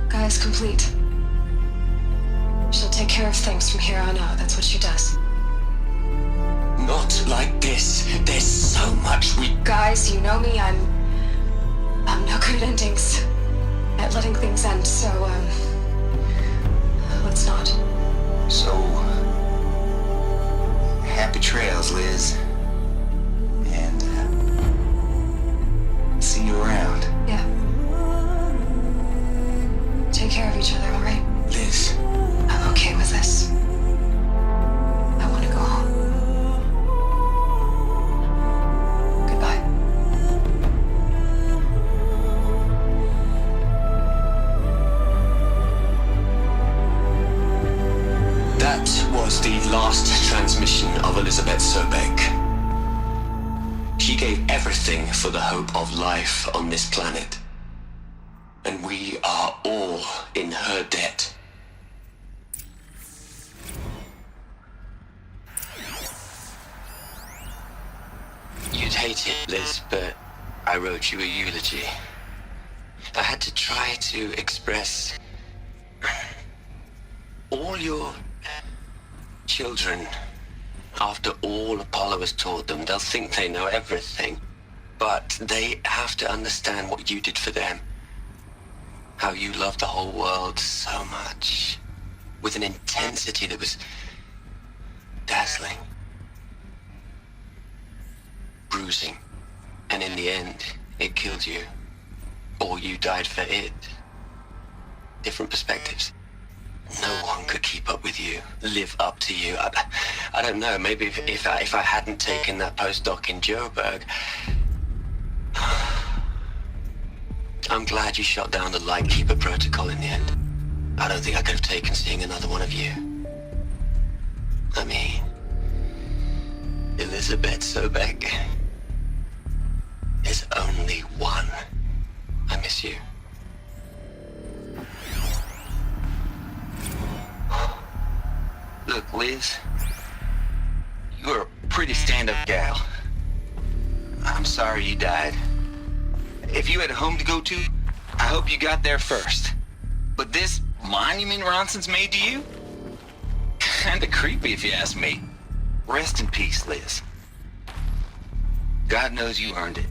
Gaia's complete. She'll take care of things from here on out. That's what she does. Not like this. There's so much we... Guys, you know me. I'm no good at endings. At letting things end, so, let's not. So, happy trails, Liz. And, see you around. Yeah. Take care of each other, alright? Liz. I'm okay with this. I want to go home. Goodbye. That was the last transmission of Elizabeth Sobek. She gave everything for the hope of life on this planet. And we are all in her debt. You'd hate it, Liz, but I wrote you a eulogy. I had to try to express all your children. After all Apollo has taught them, they'll think they know everything. But they have to understand what you did for them. How you loved the whole world so much. With an intensity that was dazzling. Bruising. And in the end, it killed you. Or you died for it. Different perspectives. No one could keep up with you, live up to you. I don't know, maybe if I hadn't taken that postdoc in Joburg. I'm glad you shot down the Lightkeeper protocol in the end. I don't think I could have taken seeing another one of you. I mean, Elizabeth Sobek is only one. I miss you. Look, Liz, you're a pretty stand-up gal. I'm sorry you died. If you had a home to go to, I hope you got there first. But this monument Ronson's made to you? Kinda creepy if you ask me. Rest in peace, Liz. God knows you earned it.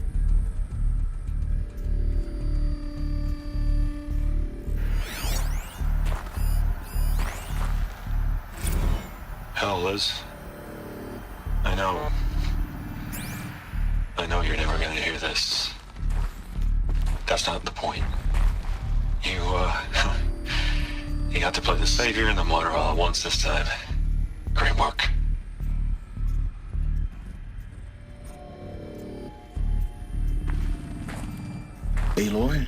Hell, Liz. I know you're never gonna hear this. That's not the point. You got to play the savior and the martyr all at once this time. Great work. Aloy?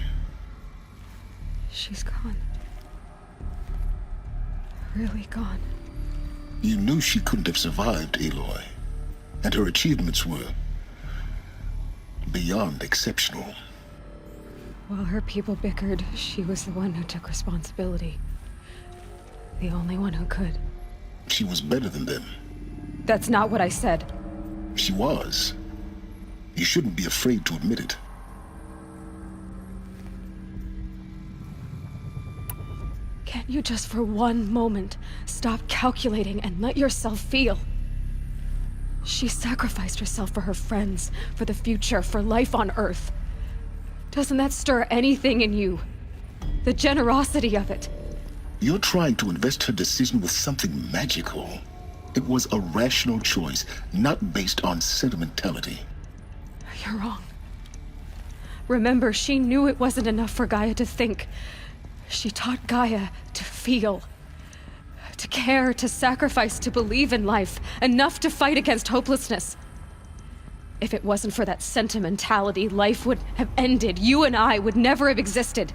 She's gone. Really gone. You knew she couldn't have survived, Aloy. And her achievements were beyond exceptional. While her people bickered, she was the one who took responsibility. The only one who could. She was better than them. That's not what I said. She was. You shouldn't be afraid to admit it. Can't you just for one moment stop calculating and let yourself feel? She sacrificed herself for her friends, for the future, for life on Earth. Doesn't that stir anything in you? The generosity of it. You're trying to invest her decision with something magical. It was a rational choice, not based on sentimentality. You're wrong. Remember, she knew it wasn't enough for Gaia to think. She taught Gaia to feel. To care, to sacrifice, to believe in life. Enough to fight against hopelessness. If it wasn't for that sentimentality, life would have ended. You and I would never have existed.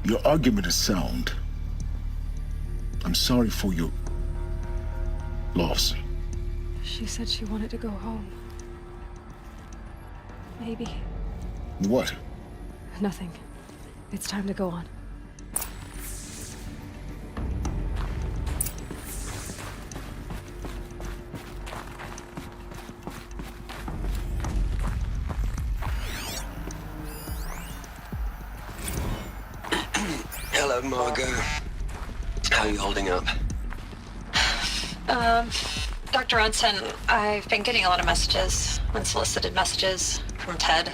Your argument is sound. I'm sorry for your loss. She said she wanted to go home. Maybe. What? Nothing. It's time to go on. Hello, Margot. How are you holding up? Dr. Unson, I've been getting a lot of messages, unsolicited messages from Ted.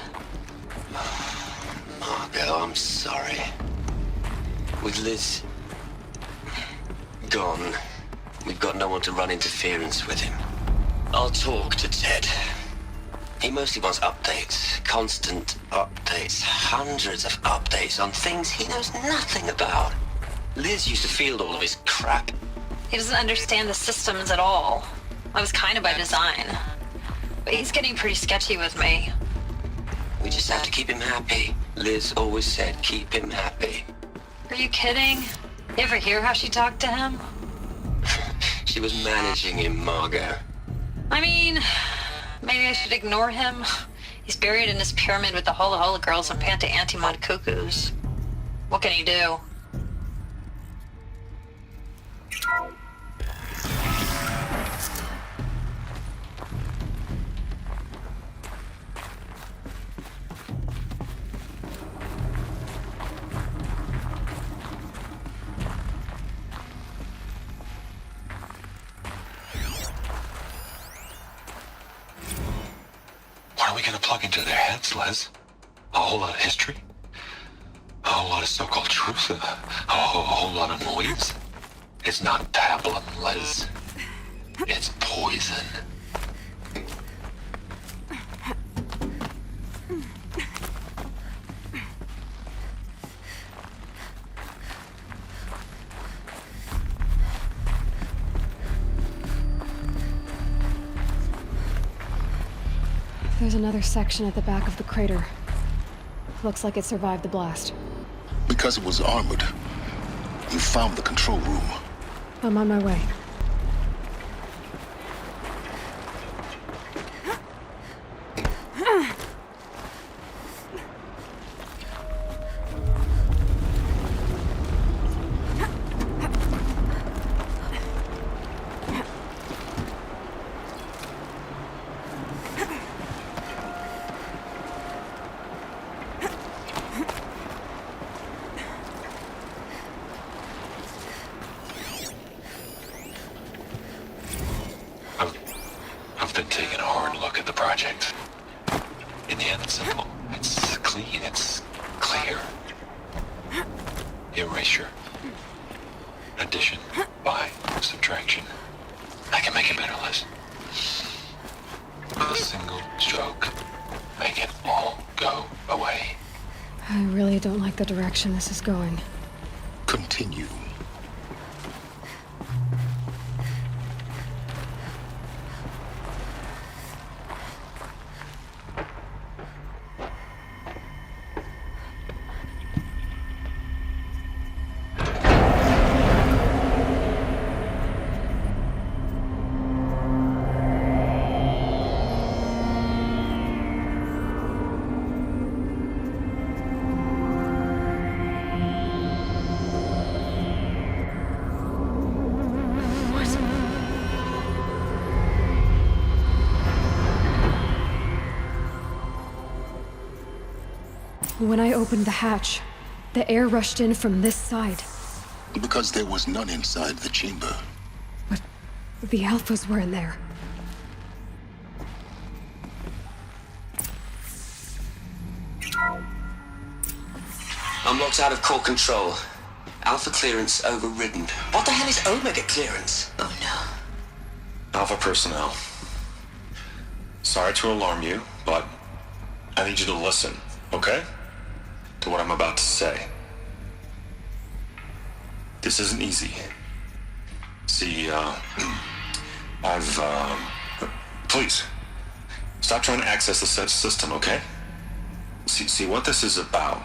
Margot, I'm sorry. With Liz gone, we've got no one to run interference with him. I'll talk to Ted. He mostly wants updates, constant updates, hundreds of updates on things he knows nothing about. Liz used to field all of his crap. He doesn't understand the systems at all. That was kind of by design. But he's getting pretty sketchy with me. We just have to keep him happy. Liz always said keep him happy. Are you kidding? You ever hear how she talked to him? She was managing him, Margot. I mean, maybe I should ignore him. He's buried in his pyramid with the Hola Hola girls and Panta Antimod cuckoos. What can he do? What are we gonna plug into their heads, Les? A whole lot of history? A whole lot of so-called truth? A whole lot of noise? It's not pablum, Les. It's poison. There's another section at the back of the crater. Looks like it survived the blast. Because it was armored, you found the control room. I'm on my way. I've been taking a hard look at the project. In the end, it's simple. It's clean. It's clear. Erasure. Addition. By. Subtraction. I can make it better, Liz. With a single stroke. Make it all go away. I really don't like the direction this is going. Continue. When I opened the hatch, the air rushed in from this side. Because there was none inside the chamber. But the Alphas were in there. I'm locked out of core control. Alpha clearance overridden. What the hell is Omega clearance? Oh no. Alpha personnel. Sorry to alarm you, but I need you to listen, okay? To what I'm about to say. This isn't easy. See, please, stop trying to access the system, okay? See, what this is about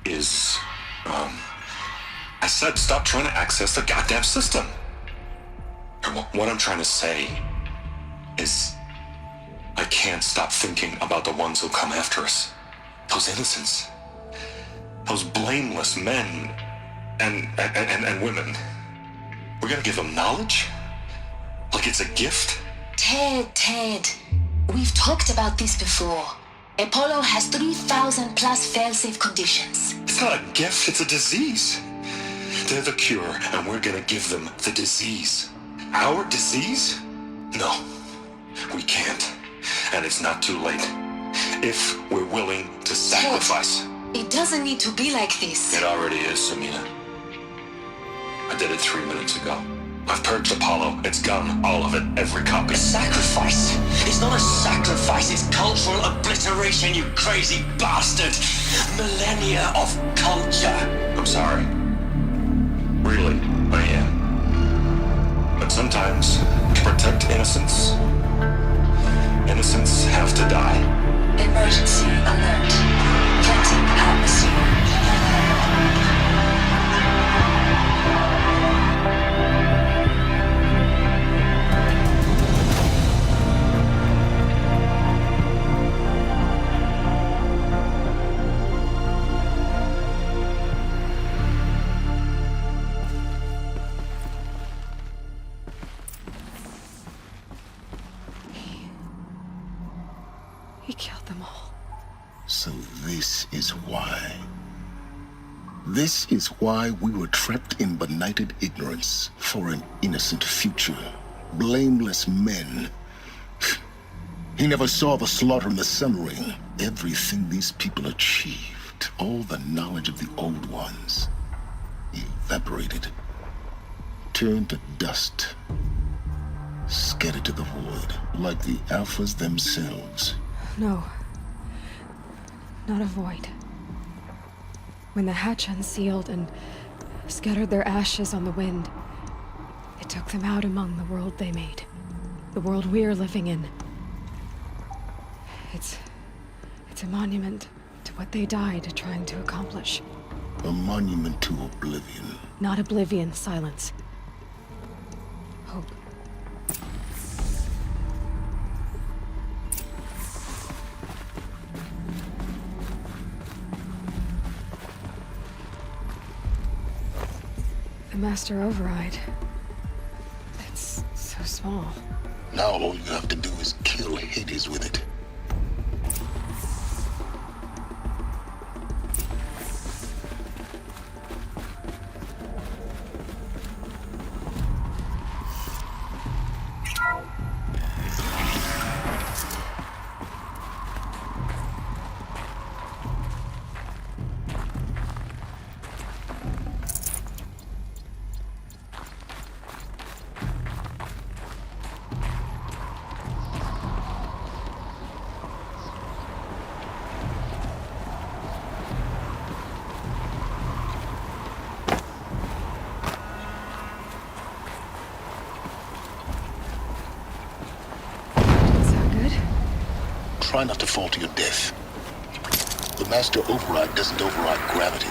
is, I said stop trying to access the goddamn system. And what I'm trying to say is, I can't stop thinking about the ones who come after us. Those innocents. Those blameless men and women. We're gonna give them knowledge? Like it's a gift? Ted. We've talked about this before. Apollo has 3,000 plus fail-safe conditions. It's not a gift, it's a disease. They're the cure, and we're gonna give them the disease. Our disease? No, we can't. And it's not too late. If we're willing to sacrifice. It doesn't need to be like this. It already is, Samina. I did it 3 minutes ago. I've purged Apollo. It's gone. All of it. Every copy. A sacrifice? It's not a sacrifice. It's cultural obliteration, you crazy bastard. Millennia of culture. I'm sorry. Really, I am. But sometimes, to protect innocence, innocents have to die. Emergency alert. Cleansing atmosphere. He killed them all. So this is why. This is why we were trapped in benighted ignorance for an innocent future. Blameless men. He never saw the slaughter in the Sun Ring. Everything these people achieved, all the knowledge of the old ones, evaporated, turned to dust, scattered to the void, like the Alphas themselves. No. Not a void. When the hatch unsealed and scattered their ashes on the wind, it took them out among the world they made. The world we're living in. It's a monument to what they died trying to accomplish. A monument to oblivion. Not oblivion, silence. Hope. The master override. It's so small. Now all you have to do is kill Hades with it. Try not to fall to your death. The master override doesn't override gravity.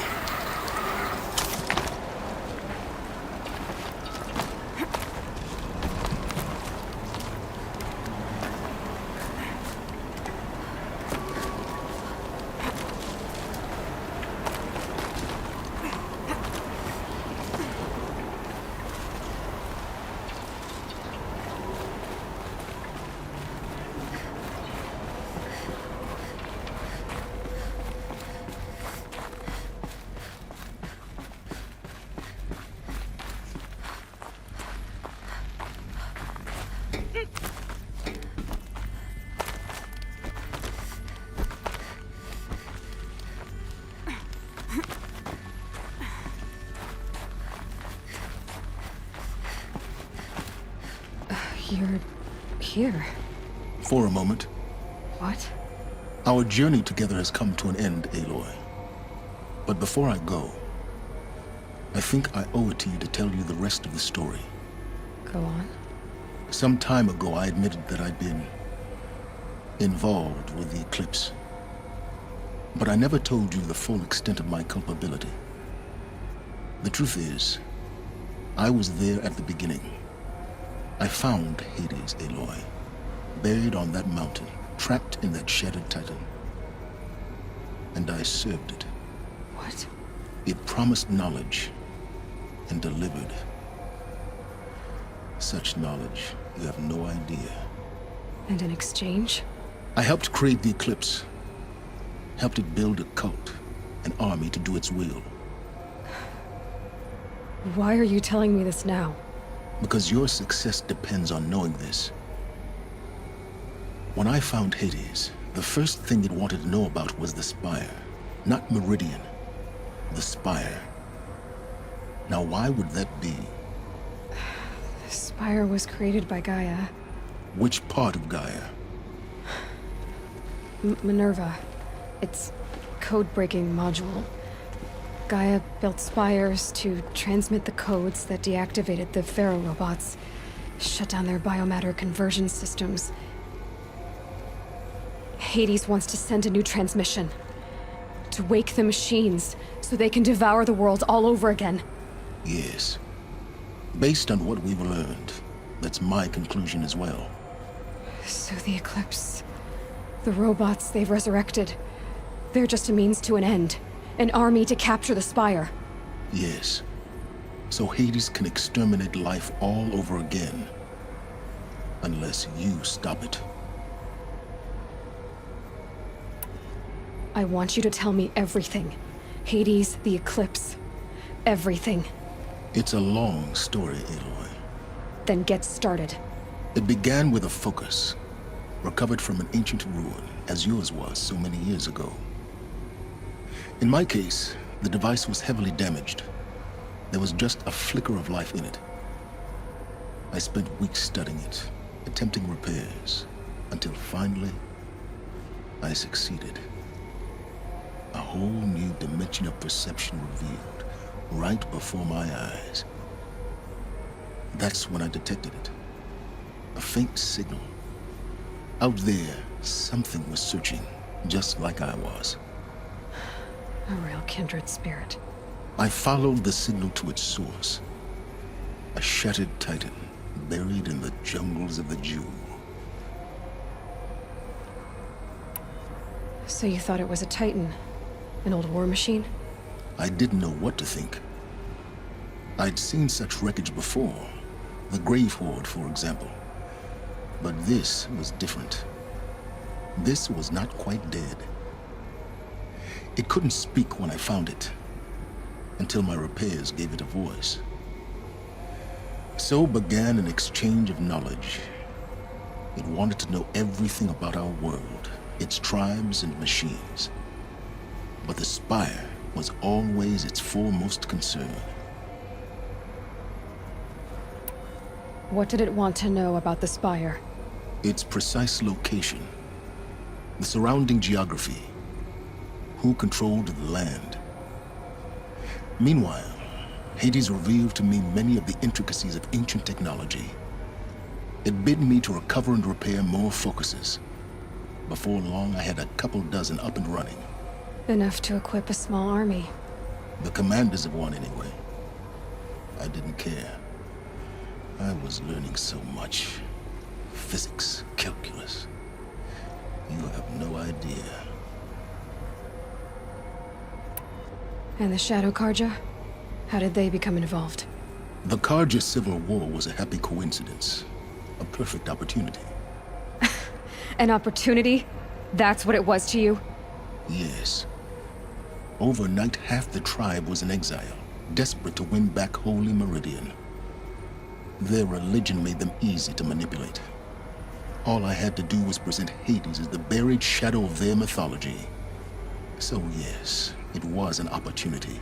You're here. For a moment. What? Our journey together has come to an end, Aloy. But before I go, I think I owe it to you to tell you the rest of the story. Go on. Some time ago, I admitted that I'd been involved with the eclipse. But I never told you the full extent of my culpability. The truth is, I was there at the beginning. I found Hades, Aloy, buried on that mountain, trapped in that shattered titan. And I served it. What? It promised knowledge and delivered. Such knowledge, you have no idea. And in exchange? I helped create the eclipse. Helped it build a cult, an army to do its will. Why are you telling me this now? Because your success depends on knowing this. When I found Hades, the first thing it wanted to know about was the Spire. Not Meridian. The Spire. Now why would that be? The Spire was created by Gaia. Which part of Gaia? Minerva. Its code-breaking module. Gaia built spires to transmit the codes that deactivated the Pharaoh robots, shut down their biomatter conversion systems. Hades wants to send a new transmission. To wake the machines, so they can devour the world all over again. Yes. Based on what we've learned, that's my conclusion as well. So the Eclipse... the robots they've resurrected... they're just a means to an end. An army to capture the Spire. Yes. So Hades can exterminate life all over again. Unless you stop it. I want you to tell me everything. Hades, the Eclipse. Everything. It's a long story, Aloy. Then get started. It began with a focus. Recovered from an ancient ruin, as yours was so many years ago. In my case, the device was heavily damaged. There was just a flicker of life in it. I spent weeks studying it, attempting repairs, until finally, I succeeded. A whole new dimension of perception revealed, right before my eyes. That's when I detected it. A faint signal. Out there, something was searching, just like I was. A real kindred spirit. I followed the signal to its source. A shattered titan, buried in the jungles of the Jewel. So you thought it was a titan? An old war machine? I didn't know what to think. I'd seen such wreckage before. The Grave Horde, for example. But this was different. This was not quite dead. It couldn't speak when I found it, until my repairs gave it a voice. So began an exchange of knowledge. It wanted to know everything about our world, its tribes and machines. But the Spire was always its foremost concern. What did it want to know about the Spire? Its precise location, the surrounding geography, who controlled the land. Meanwhile, Hades revealed to me many of the intricacies of ancient technology. It bid me to recover and repair more focuses. Before long, I had a couple dozen up and running. Enough to equip a small army. The commanders of one, anyway. I didn't care. I was learning so much. Physics, calculus. You have no idea. And the Shadow Karja? How did they become involved? The Karja Civil War was a happy coincidence. A perfect opportunity. An opportunity? That's what it was to you? Yes. Overnight, half the tribe was in exile, desperate to win back Holy Meridian. Their religion made them easy to manipulate. All I had to do was present Hades as the buried shadow of their mythology. So yes, it was an opportunity.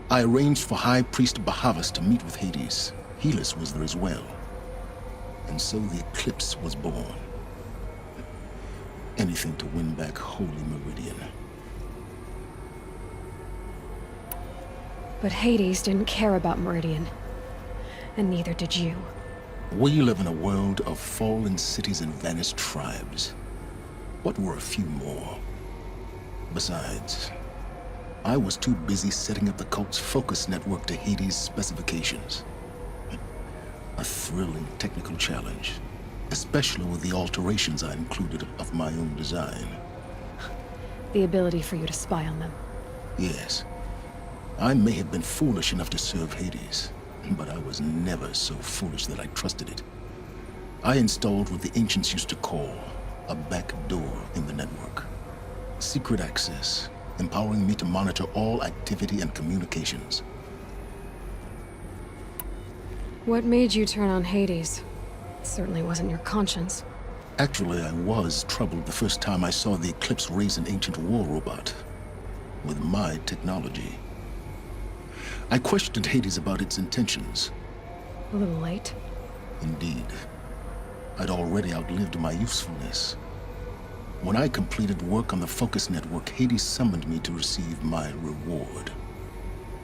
I arranged for High Priest Bahavas to meet with Hades. Helis was there as well. And so the eclipse was born. Anything to win back Holy Meridian. But Hades didn't care about Meridian. And neither did you. We live in a world of fallen cities and vanished tribes. What were a few more? Besides, I was too busy setting up the cult's focus network to Hades' specifications. A thrilling technical challenge, especially with the alterations I included of my own design. The ability for you to spy on them. Yes. I may have been foolish enough to serve Hades, but I was never so foolish that I trusted it. I installed what the ancients used to call a back door in the network. Secret access, empowering me to monitor all activity and communications. What made you turn on Hades? It certainly wasn't your conscience. Actually, I was troubled the first time I saw the Eclipse raise an ancient war robot with my technology. I questioned Hades about its intentions. A little late. Indeed. I'd already outlived my usefulness. When I completed work on the Focus Network, Hades summoned me to receive my reward.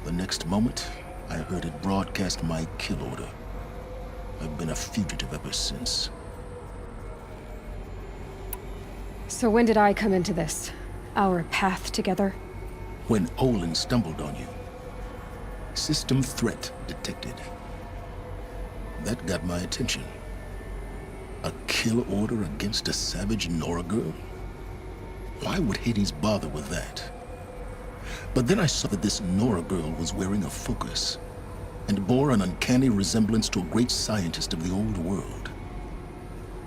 The next moment, I heard it broadcast my kill order. I've been a fugitive ever since. So when did I come into this? Our path together? When Olin stumbled on you. System threat detected. That got my attention. A kill order against a savage Nora girl? Why would Hades bother with that? But then I saw that this Nora girl was wearing a focus, and bore an uncanny resemblance to a great scientist of the old world.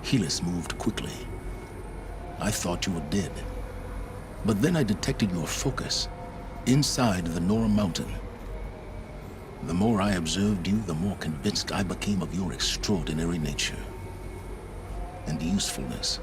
Helis moved quickly. I thought you were dead. But then I detected your focus inside the Nora mountain. The more I observed you, the more convinced I became of your extraordinary nature and usefulness.